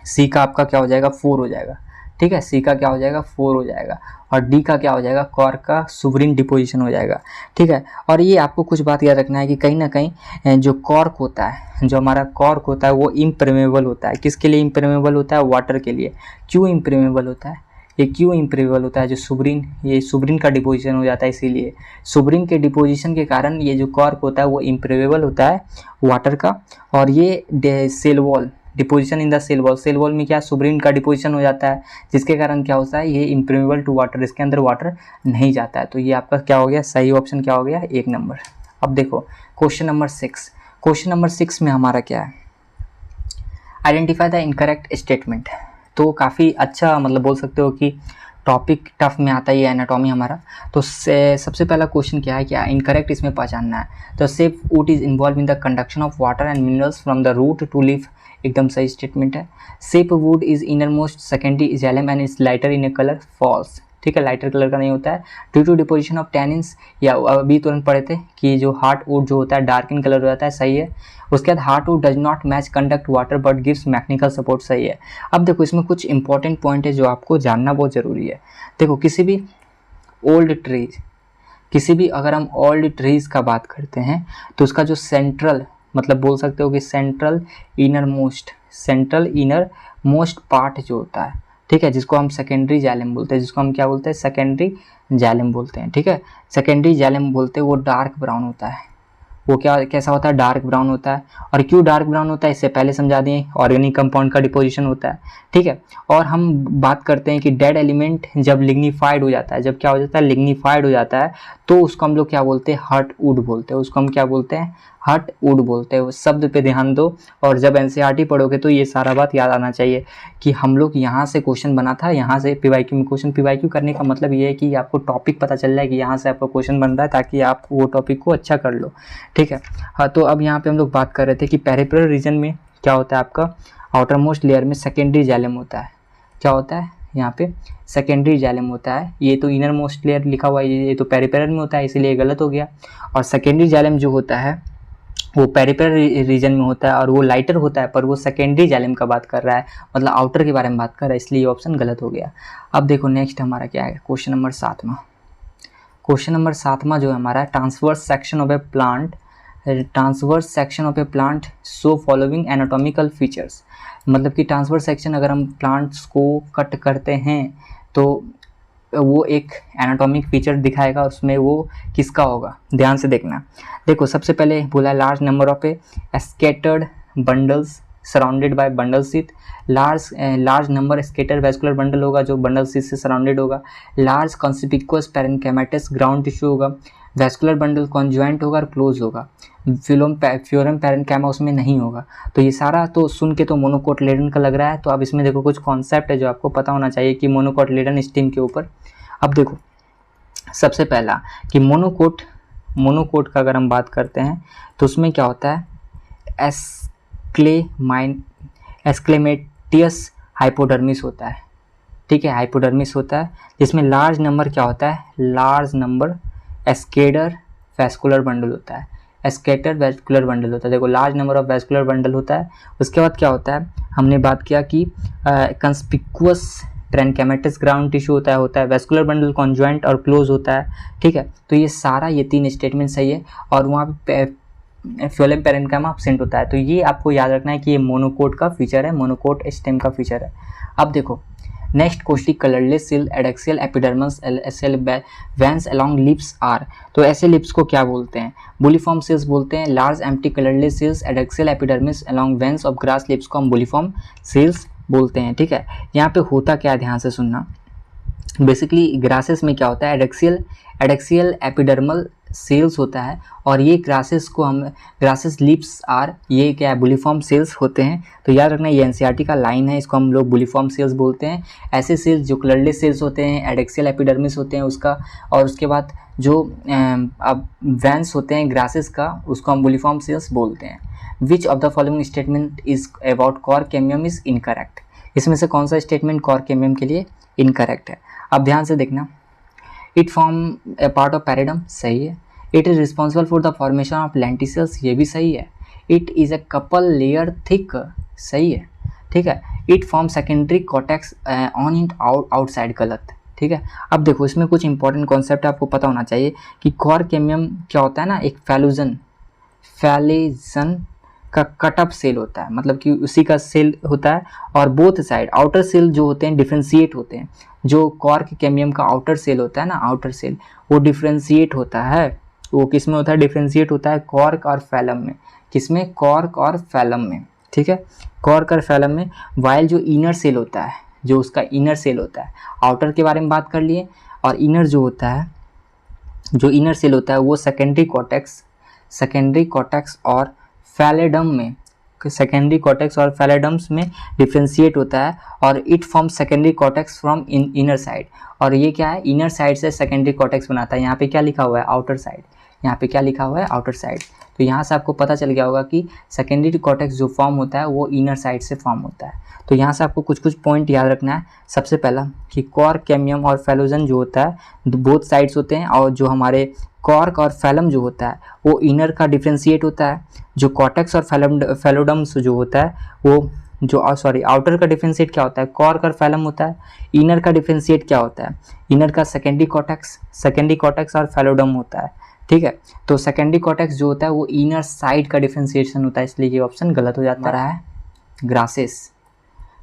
सी का आपका क्या हो जाएगा, 4 हो जाएगा। ठीक है, सी का क्या हो जाएगा, 4 हो जाएगा। और डी का क्या हो जाएगा, कॉर्क का सुवरिन डिपोजिशन हो जाएगा। ठीक है, और ये आपको कुछ बात याद रखना है कि कहीं ना कहीं जो कॉर्क होता है, जो हमारा कॉर्क होता है वो इम्परमेबल होता है। किसके लिए इम्परमेबल होता है, वाटर के लिए। क्यों इम्परमेबल होता है, ये क्यों इम्परमेबल होता है, जो सुवरिन का डिपोजिशन हो जाता है, इसीलिए सुवरिन के डिपोजिशन के कारण ये जो कॉर्क होता है वो इम्परमेबल होता है वाटर का। और ये cell wall, deposition in the cell wall में क्या, सुवरिन का डिपोजिशन हो जाता है, जिसके कारण क्या होता है, ये इम्परमेबल टू वाटर, इसके अंदर वाटर नहीं जाता है। तो ये आपका क्या हो गया, सही ऑप्शन क्या हो गया, 1 नंबर। अब देखो क्वेश्चन नंबर 6। क्वेश्चन नंबर 6 में हमारा क्या है, आइडेंटिफाई द इनकरेक्ट स्टेटमेंट। तो काफ़ी अच्छा मतलब बोल सकते हो कि टॉपिक टफ में आता है ये एनाटॉमी हमारा। तो सबसे पहला क्वेश्चन क्या है, क्या इनकरेक्ट इसमें पहचानना है। तो sapwood is involved in the conduction of water and minerals from the root to leaf, एकदम सही स्टेटमेंट है। Sapwood is innermost secondary xylem and is lighter in a colour, false. ठीक है, lighter colour का नहीं होता है। Due to deposition of tannins, या अभी तुरंत पढ़े थे कि जो हार्ट वुड जो होता है डार्क इन कलर हो जाता है, सही है। उसके बाद heart would does not match conduct water but gives mechanical support, सही है। अब देखो इसमें कुछ इंपॉर्टेंट पॉइंट है जो आपको जानना बहुत ज़रूरी है। देखो किसी भी अगर हम ओल्ड ट्रीज का बात करते हैं तो उसका जो सेंट्रल, मतलब बोल सकते हो कि सेंट्रल इनर मोस्ट पार्ट जो होता है ठीक है, जिसको हम सेकेंडरी जाइलम बोलते हैं, जिसको हम क्या बोलते हैं, सेकेंडरी जाइलम बोलते हैं। ठीक है, सेकेंडरी जाइलम बोलते हैं, वो डार्क ब्राउन होता है। वो क्या कैसा होता है, डार्क ब्राउन होता है। और क्यों डार्क ब्राउन होता है इससे पहले समझा दिए, ऑर्गेनिक कंपाउंड का डिपोजिशन होता है। ठीक है, और हम बात करते हैं कि डेड एलिमेंट जब लिग्निफाइड हो जाता है, जब क्या हो जाता है, लिग्निफाइड हो जाता है, तो उसको हम लोग क्या बोलते हैं, हर्ट वुड बोलते हैं। उसको हम क्या बोलते हैं, हर्ट वुड बोलते हैं। उस शब्द पे ध्यान दो, और जब एनसीईआरटी पढ़ोगे तो ये सारा बात याद आना चाहिए कि हम लोग यहाँ से क्वेश्चन बना था, यहाँ से पीवाईक्यू में क्वेश्चन। पीवाईक्यू करने का मतलब ये है कि आपको टॉपिक पता चल रहा है कि यहाँ से आपका क्वेश्चन बन रहा है, ताकि आप वो टॉपिक को अच्छा कर लो। ठीक है, हाँ, तो अब यहाँ पे हम लोग बात कर रहे थे कि पेरिफेरल रीजन में क्या होता है, आपका आउटर मोस्ट लेयर में सेकेंडरी जाइलम होता है। क्या होता है यहाँ पे, सेकेंडरी जाइलम होता है। ये तो इनर मोस्ट लेयर लिखा हुआ है, ये तो पेरिफेरल में होता है, इसीलिए गलत हो गया। और सेकेंडरी जाइलम जो होता है वो पेरिफेरल रीजन में होता है, और वो लाइटर होता है, पर वो सेकेंडरी जाइलम का बात कर रहा है, मतलब आउटर के बारे में बात कर रहा है, इसलिए ये ऑप्शन गलत हो गया। अब देखो नेक्स्ट हमारा क्या है, क्वेश्चन नंबर 7वां। क्वेश्चन नंबर 7वां जो है हमारा, transverse section of A plant, transverse section of A plant show following anatomical features. मतलब कि ट्रांसवर्स सेक्शन अगर हम प्लांट्स को कट करते हैं तो वो एक एनाटॉमिक फीचर दिखाएगा, उसमें वो किसका होगा, ध्यान से देखना। देखो सबसे पहले बोला large number of a scattered bundles surrounded by bundle sheath. Large number scatter vascular bundle होगा जो बंडल शीथ से सराउंडेड होगा। Large conspicuous parenchymatous ground tissue होगा। वैस्कुलर बंडल कॉन्जुएंट होगा और क्लोज होगा। फ्लोएम पैरेन्काइमा उसमें नहीं होगा। तो ये सारा तो सुन के तो मोनोकोटिलेडन का लग रहा है। तो अब इसमें देखो कुछ कॉन्सेप्ट है जो आपको पता होना चाहिए कि मोनोकोटिलेडन स्टेम के ऊपर। अब देखो सबसे पहला कि मोनोकोट का अगर हम बात करते हैं तो उसमें क्या होता है, एस्क्लेमेटियस हाइपोडर्मिस होता है। ठीक है, हाइपोडर्मिस होता है, जिसमें लार्ज नंबर क्या होता है, लार्ज नंबर एस्केडर वैस्कुलर बंडल होता है। एस्केटर वैस्कुलर बंडल होता है, देखो large number of vascular bundle होता है। उसके बाद क्या होता है, हमने बात किया कि कंस्पिक्वस पैरेन्काइमेटस ग्राउंड टिश्यू होता है। वैस्कुलर बंडल कॉन्जुएंट और क्लोज होता है। ठीक है, तो ये सारा ये 3 स्टेटमेंट सही है। और वहाँ पे फ्लोएम पैरेन्काइमा एब्सेंट होता है। तो ये आपको याद रखना है कि ये मोनोकोट का फीचर है, मोनोकोट स्टेम का फीचर है। अब देखो next question, colourless cell adaxial epidermis cell veins along leaves are. तो ऐसे लिप्स को क्या बोलते हैं, बुलिफॉर्म सेल्स बोलते हैं। Large empty colourless cells adaxial epidermis along veins of grass leaves को हम बुलिफॉर्म सेल्स बोलते हैं। ठीक है, यहाँ पे होता क्या है, ध्यान से सुनना। बेसिकली ग्रासेस में क्या होता है, एडेक्सियल एपिडर्मल सेल्स होता है, और ये ग्रासेस लिप्स आर, ये क्या है, बुलिफॉर्म सेल्स होते हैं। तो याद रखना ये एनसीईआरटी का लाइन है, इसको हम लोग बुलिफॉर्म सेल्स बोलते हैं। ऐसे सेल्स जो कलरलेस सेल्स होते हैं, एडेक्सियल एपिडर्मिस होते हैं उसका, और उसके बाद जो अब वेंस होते हैं ग्रासेस का, उसको हम बुलिफॉर्म सेल्स बोलते हैं। Which of the following statement is about cork cambium is incorrect. इसमें से कौन सा स्टेटमेंट कॉर्केमियम के लिए इनकरेक्ट है। अब ध्यान से देखना, it form a part of periderm, सही है। It is responsible for the formation of lenticels, ये भी सही है। It is a couple layer thick, सही है। ठीक है, it form secondary cortex on it outside, गलत। ठीक है, अब देखो इसमें कुछ इंपॉर्टेंट कॉन्सेप्ट आपको पता होना चाहिए कि कॉर्केमियम क्या होता है ना, एक फैलोजन का कटअप सेल होता है, मतलब कि उसी का सेल होता है। और बोथ साइड आउटर सेल जो होते हैं डिफ्रेंशिएट होते हैं। जो कॉर्क कैमियम का आउटर सेल होता है ना, आउटर सेल, वो डिफ्रेंशिएट होता है। वो किस में होता है, डिफ्रेंशिएट होता है कॉर्क और फैलम में। किसमें, कॉर्क और फैलम में। ठीक है, कॉर्क और फैलम में। वाइल जो इनर सेल होता है, जो उसका इनर सेल होता है, आउटर के बारे में बात कर लिए, और इनर जो होता है, जो इनर सेल होता है वो सेकेंडरी कॉर्टेक्स और फैलेडम में, सेकेंडरी कॉर्टेक्स और फैलेडम्स में डिफ्रेंशिएट होता है। और it form secondary cortex from inner side, और ये क्या है, इनर साइड से सेकेंडरी कॉर्टेक्स बनाता है। यहाँ पे क्या लिखा हुआ है, आउटर साइड। यहाँ पे क्या लिखा हुआ है, आउटर साइड। तो यहाँ से आपको पता चल गया होगा कि सेकेंडरी कॉर्टेक्स जो फॉर्म होता है वो इनर साइड से फॉर्म होता है। तो यहाँ से आपको कुछ पॉइंट याद रखना है। सबसे पहला कि कॉर्क, कैमियम और फैलोजन जो होता है बोथ साइड्स होते हैं, और जो हमारे कॉर्क और फैलम जो होता है वो इनर का डिफ्रेंशिएट होता है। जो कॉर्टेक्स और फैलोडम्स जो होता है वो आउटर का डिफ्रेंशिएट क्या होता है, कॉर्क और फैलम होता है। इनर का डिफ्रेंशिएट क्या होता है, इनर का सेकेंडरी कॉर्टेक्स और फैलोडम होता है। ठीक है, तो सेकेंडरी कॉर्टेक्स जो होता है वो इनर साइड का डिफ्रेंशिएशन होता है, इसलिए ये ऑप्शन गलत हो जाता रहा है, ग्रासेस।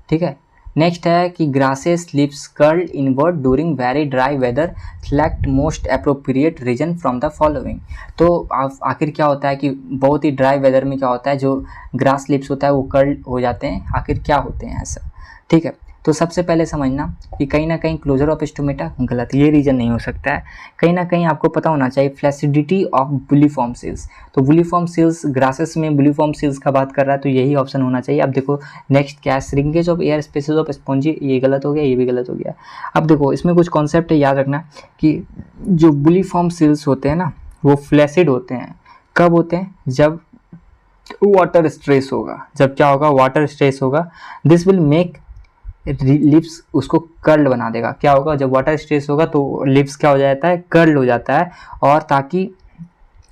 ठीक है, नेक्स्ट है कि grasses leaves curl inward during very dry weather, select most appropriate reason from the following. तो आखिर क्या होता है कि बहुत ही ड्राई वेदर में क्या होता है, जो ग्रास लीव्स होता है वो कर्ल हो जाते हैं, आखिर क्या होते हैं ऐसा, ठीक है। तो सबसे पहले समझना कि कहीं ना कहीं क्लोजर ऑफ स्टोमेटा गलत, ये रीजन नहीं हो सकता है। कहीं ना कहीं आपको पता होना चाहिए फ्लैसिडिटी ऑफ बुलिफॉर्म सेल्स, तो बुलिफॉर्म सेल्स ग्रासेस में बुलिफॉर्म सेल्स का बात कर रहा है, तो यही ऑप्शन होना चाहिए। अब देखो नेक्स्ट क्या है, shrinkage of air spaces of spongy, ये गलत हो गया, ये भी गलत हो गया। अब देखो इसमें कुछ कॉन्सेप्ट है, याद रखना कि जो बुलिफॉर्म सेल्स होते हैं ना वो फ्लैसिड होते हैं, कब होते हैं, जब वाटर स्ट्रेस होगा, जब क्या होगा, वाटर स्ट्रेस होगा, दिस विल मेक लिप्स उसको कर्ल बना देगा। क्या होगा, जब वाटर स्ट्रेस होगा तो लिप्स क्या हो जाता है, कर्ल हो जाता है, और ताकि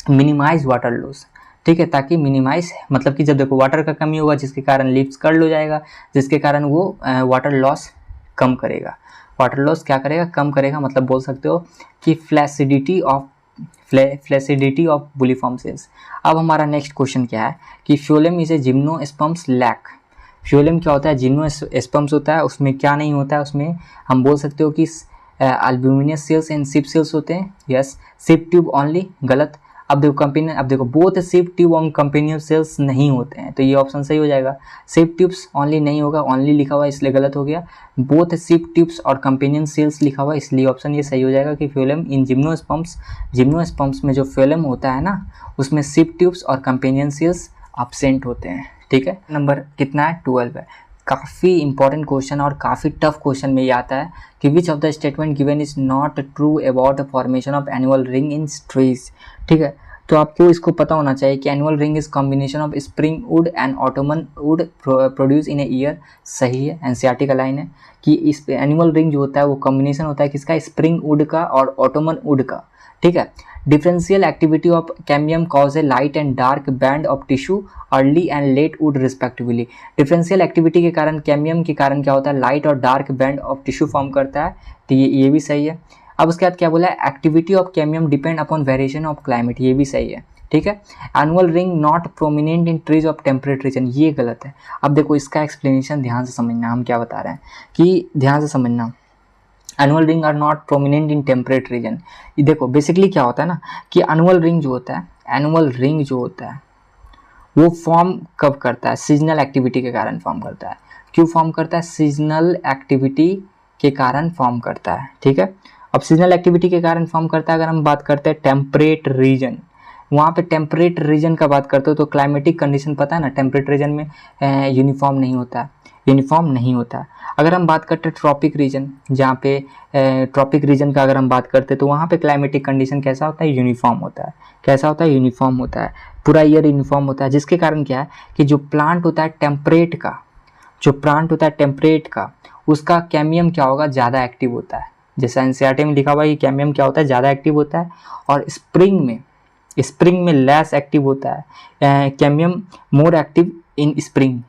मिनिमाइज वाटर लॉस, ठीक है, ताकि मिनिमाइज मतलब कि जब देखो वाटर का कमी होगा जिसके कारण लिप्स कर्ल हो जाएगा, जिसके कारण वो वाटर लॉस कम करेगा। वाटर लॉस क्या करेगा, कम करेगा, मतलब बोल सकते हो कि फ्लैसिडिटी ऑफ बुलिफॉर्म सेल्स। अब हमारा नेक्स्ट क्वेश्चन क्या है कि phloem is a gymnosperms lack. Phloem क्या होता है, जिम्नोस्पर्म्स होता है, उसमें क्या नहीं होता है, उसमें हम बोल सकते हो कि albuminous cells and sieve cells होते हैं। यस, सिप ट्यूब ओनली, गलत। अब देखो बोथ सिप ट्यूब और कंपेनियन सेल्स नहीं होते हैं, तो ये ऑप्शन सही हो जाएगा। सिप ट्यूब्स ओनली नहीं होगा, ओनली लिखा हुआ इसलिए गलत हो गया। बोथ सिप ट्यूब्स और कंपेनियन सेल्स लिखा हुआ इसलिए ऑप्शन ये सही हो जाएगा कि फ्लोएम इन जिम्नोस्पर्म्स में जो फ्लोएम होता है ना उसमें सिप ट्यूब्स और कंपेनियन सेल्स एब्सेंट होते हैं, ठीक है। नंबर कितना है, 12 है। काफ़ी इंपॉर्टेंट क्वेश्चन और काफ़ी टफ क्वेश्चन में ये आता है कि विच of the statement given is not true about the formation of annual ring in trees, ठीक है। तो आपको इसको पता होना चाहिए कि annual ring is combination of spring would and Ottoman would produce in a year, सही है, एनसीईआरटी का लाइन है कि इस एनुअल रिंग जो होता है वो कॉम्बिनेशन होता है किसका, स्प्रिंग वुड का और ऑटोमन वुड का, ठीक है। Differential activity of cambium cause a light and dark band of tissue early and late wood respectively. Differential activity के कारण कैम्बियम के कारण क्या होता है, लाइट और dark band of tissue form करता है, तो ये भी सही है। अब उसके बाद क्या बोला है, activity of cambium depend upon variation of climate, ये भी सही है, ठीक है। Annual ring not prominent in trees of temperate reason, ये गलत है। अब देखो इसका एक्सप्लेनेशन ध्यान से समझना, हम क्या बता रहे हैं कि ध्यान से समझना, annual ring are not prominent in temperate region. देखो बेसिकली क्या होता है ना कि एनुअल रिंग जो होता है वो फॉर्म कब करता है, सीजनल एक्टिविटी के कारण फॉर्म करता है। क्यों फॉर्म करता है, सीजनल एक्टिविटी के कारण फॉर्म करता है, ठीक है। अब सीजनल एक्टिविटी के कारण फॉर्म करता है, अगर हम बात करते हैं टेम्परेट रीजन, वहाँ पे टेम्परेट रीजन का बात करते हो तो क्लाइमेटिक कंडीशन पता है ना, टेम्परेट रीजन में यूनिफॉर्म नहीं होता है। अगर हम बात करते हैं ट्रॉपिक रीजन, जहाँ पे ट्रॉपिक रीजन का अगर हम बात करते हैं तो वहाँ पे क्लाइमेटिक कंडीशन कैसा होता है, यूनिफॉर्म होता है। कैसा होता है, यूनिफॉर्म होता है, पूरा ईयर यूनिफॉर्म होता है, जिसके कारण क्या है कि जो प्लांट होता है टेम्परेट का उसका कैम्बियम क्या होगा, ज़्यादा एक्टिव होता है। जैसा एनसीईआरटी में लिखा हुआ है कि कैम्बियम क्या होता है, ज़्यादा एक्टिव होता है, और स्प्रिंग में लेस एक्टिव होता है। Cambium more active in spring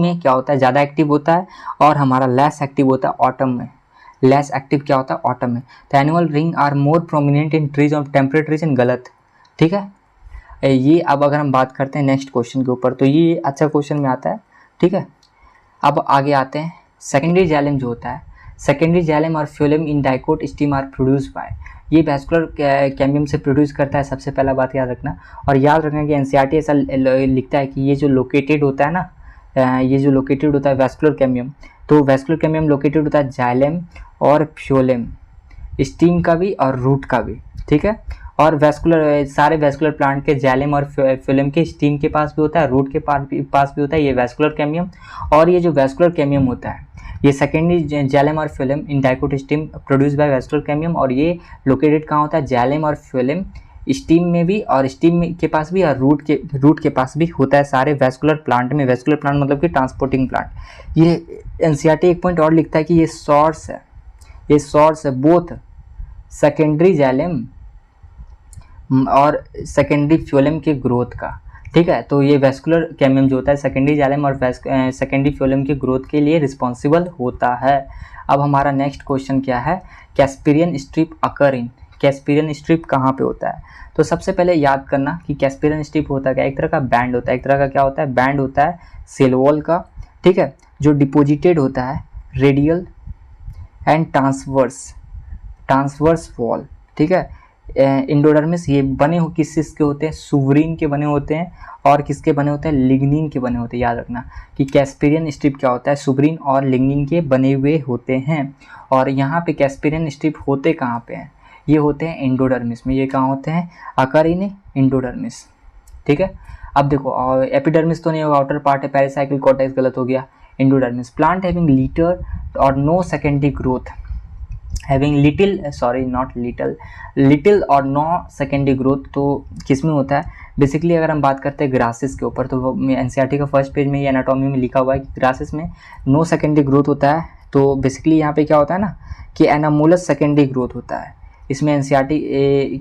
में क्या होता है, ज़्यादा एक्टिव होता है, और हमारा लेस एक्टिव होता है ऑटम में। लेस एक्टिव क्या होता है, ऑटम में। तो annual ring are more prominent in trees of temperate region, गलत, ठीक है। ये अब अगर हम बात करते हैं नेक्स्ट क्वेश्चन के ऊपर, तो ये अच्छा क्वेश्चन में आता है, ठीक है। अब आगे आते हैं, सेकेंडरी जाइलम जो होता है, सेकेंडरी जाइलम और phloem in dicot stem are produce by, ये वैस्कुलर कैम्बियम से प्रोड्यूस करता है, सबसे पहला बात याद रखना। और याद रखना कि एनसीईआरटी ऐसा लिखता है कि ये जो लोकेटेड होता है ना, ये जो लोकेटेड होता है वैस्कुलर कैम्बियम, तो वैस्कुलर कैम्बियम लोकेटेड होता है जाइलम और फ्लोएम, स्टीम का भी और रूट का भी, ठीक है। और सारे वैस्कुलर प्लांट के जाइलम और फ्लोएम के स्टीम के पास भी होता है, रूट के पास भी होता है ये वैस्कुलर कैम्बियम। और ये जो वैस्कुलर कैम्बियम होता है ये सेकेंडरी जाइलम और phloem in dicot steam produce by vascular cambium, और ये लोकेटेड कहाँ होता है, जाइलम और फ्लोएम स्टीम में भी, और स्टीम के पास भी, और रूट के पास भी होता है सारे वैस्कुलर प्लांट में। वैस्कुलर प्लांट मतलब कि ट्रांसपोर्टिंग प्लांट। ये एनसीईआरटी एक पॉइंट और लिखता है कि ये सोर्स है बोथ सेकेंडरी जाइलम और सेकेंडरी फ्लोएम के ग्रोथ का, ठीक है। तो ये वैस्कुलर कैम्बियम जो होता है सेकेंडरी जाइलम और सेकेंडरी फ्लोएम के ग्रोथ के लिए रिस्पॉन्सिबल होता है। अब हमारा नेक्स्ट क्वेश्चन क्या है, कैस्पेरियन स्ट्रिप अकर इन, कैस्पेरियन स्ट्रिप कहाँ पे होता है। तो सबसे पहले याद करना कि कैस्पेरियन स्ट्रिप होता है क्या, एक तरह का बैंड होता है, एक तरह का क्या होता है, बैंड होता है सेल वॉल का, ठीक है, जो डिपोजिटेड होता है रेडियल एंड ट्रांसवर्स वॉल, ठीक है। एंडोडर्मिस ये बने हो किस के होते हैं, सुवरीन के बने होते हैं, और किसके बने होते हैं, लिग्निन के बने होते हैं। याद रखना कि कैस्पेरियन स्ट्रिप क्या होता है, सुवरीन और लिग्निन के बने हुए होते हैं। और यहाँ पे कैस्पेरियन स्ट्रिप होते कहाँ पे हैं, ये होते हैं एंडोडर्मिस में। ये कहाँ होते हैं, अकर इन एंडोडर्मिस, ठीक है। अब देखो, और एपिडर्मिस तो नहीं होगा, आउटर पार्ट है, पेरिसाइकिल कॉर्टेक्स गलत हो गया, एंडोडर्मिस। प्लांट हैविंग लिटर और no secondary growth, having little और नो सेकेंडरी ग्रोथ, तो किस में होता है बेसिकली। अगर हम बात करते हैं ग्रासेस के ऊपर, तो एनसीईआरटी का फर्स्ट पेज में ये एनाटॉमी में लिखा हुआ है कि ग्रासेस में नो सेकेंडरी ग्रोथ होता है। तो बेसिकली यहाँ पे क्या होता है ना कि एनामोलस सेकेंडरी ग्रोथ होता है इसमें। एनसीईआरटी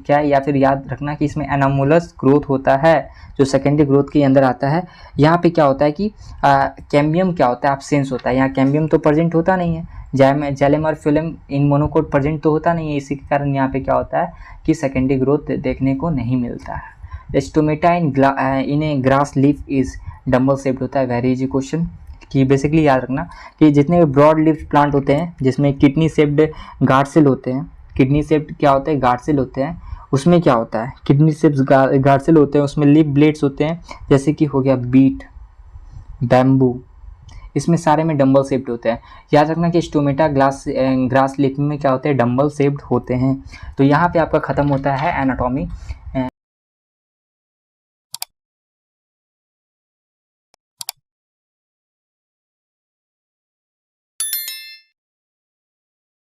क्या है, या फिर याद रखना कि इसमें एनामोलस ग्रोथ होता है जो सेकेंडरी ग्रोथ के अंदर आता है। यहाँ पे क्या होता है कि कैम्बियम क्या होता है, एब्सेंस होता है। यहाँ कैम्बियम तो प्रेजेंट होता नहीं है, जैलेम और फिल्म इन मोनोकोट प्रेजेंट तो होता नहीं है, इसी के कारण यहाँ पे क्या होता है कि सेकेंडरी ग्रोथ देखने को नहीं मिलता है। Stomata in A grass leaf is dumbbell shaped होता है। वेरी इजी क्वेश्चन कि बेसिकली याद रखना कि जितने ब्रॉड लीफ प्लांट होते हैं जिसमें किडनी शेप्ड गार्डसेल होते हैं, किडनी शेप्ड क्या होते हैं, गार्डसेल होते हैं, उसमें क्या होता है किडनी शेप्ड गार्डसेल होते हैं, उसमें लीफ ब्लेड्स होते हैं, जैसे कि हो गया बीट, बैम्बू, इसमें सारे में डम्बल शेप्ड होते हैं। याद रखना कि स्टोमेटा ग्रास लीफ में क्या होते हैं, डम्बल शेप्ड होते हैं। तो यहाँ पे आपका ख़त्म होता है एनाटॉमी।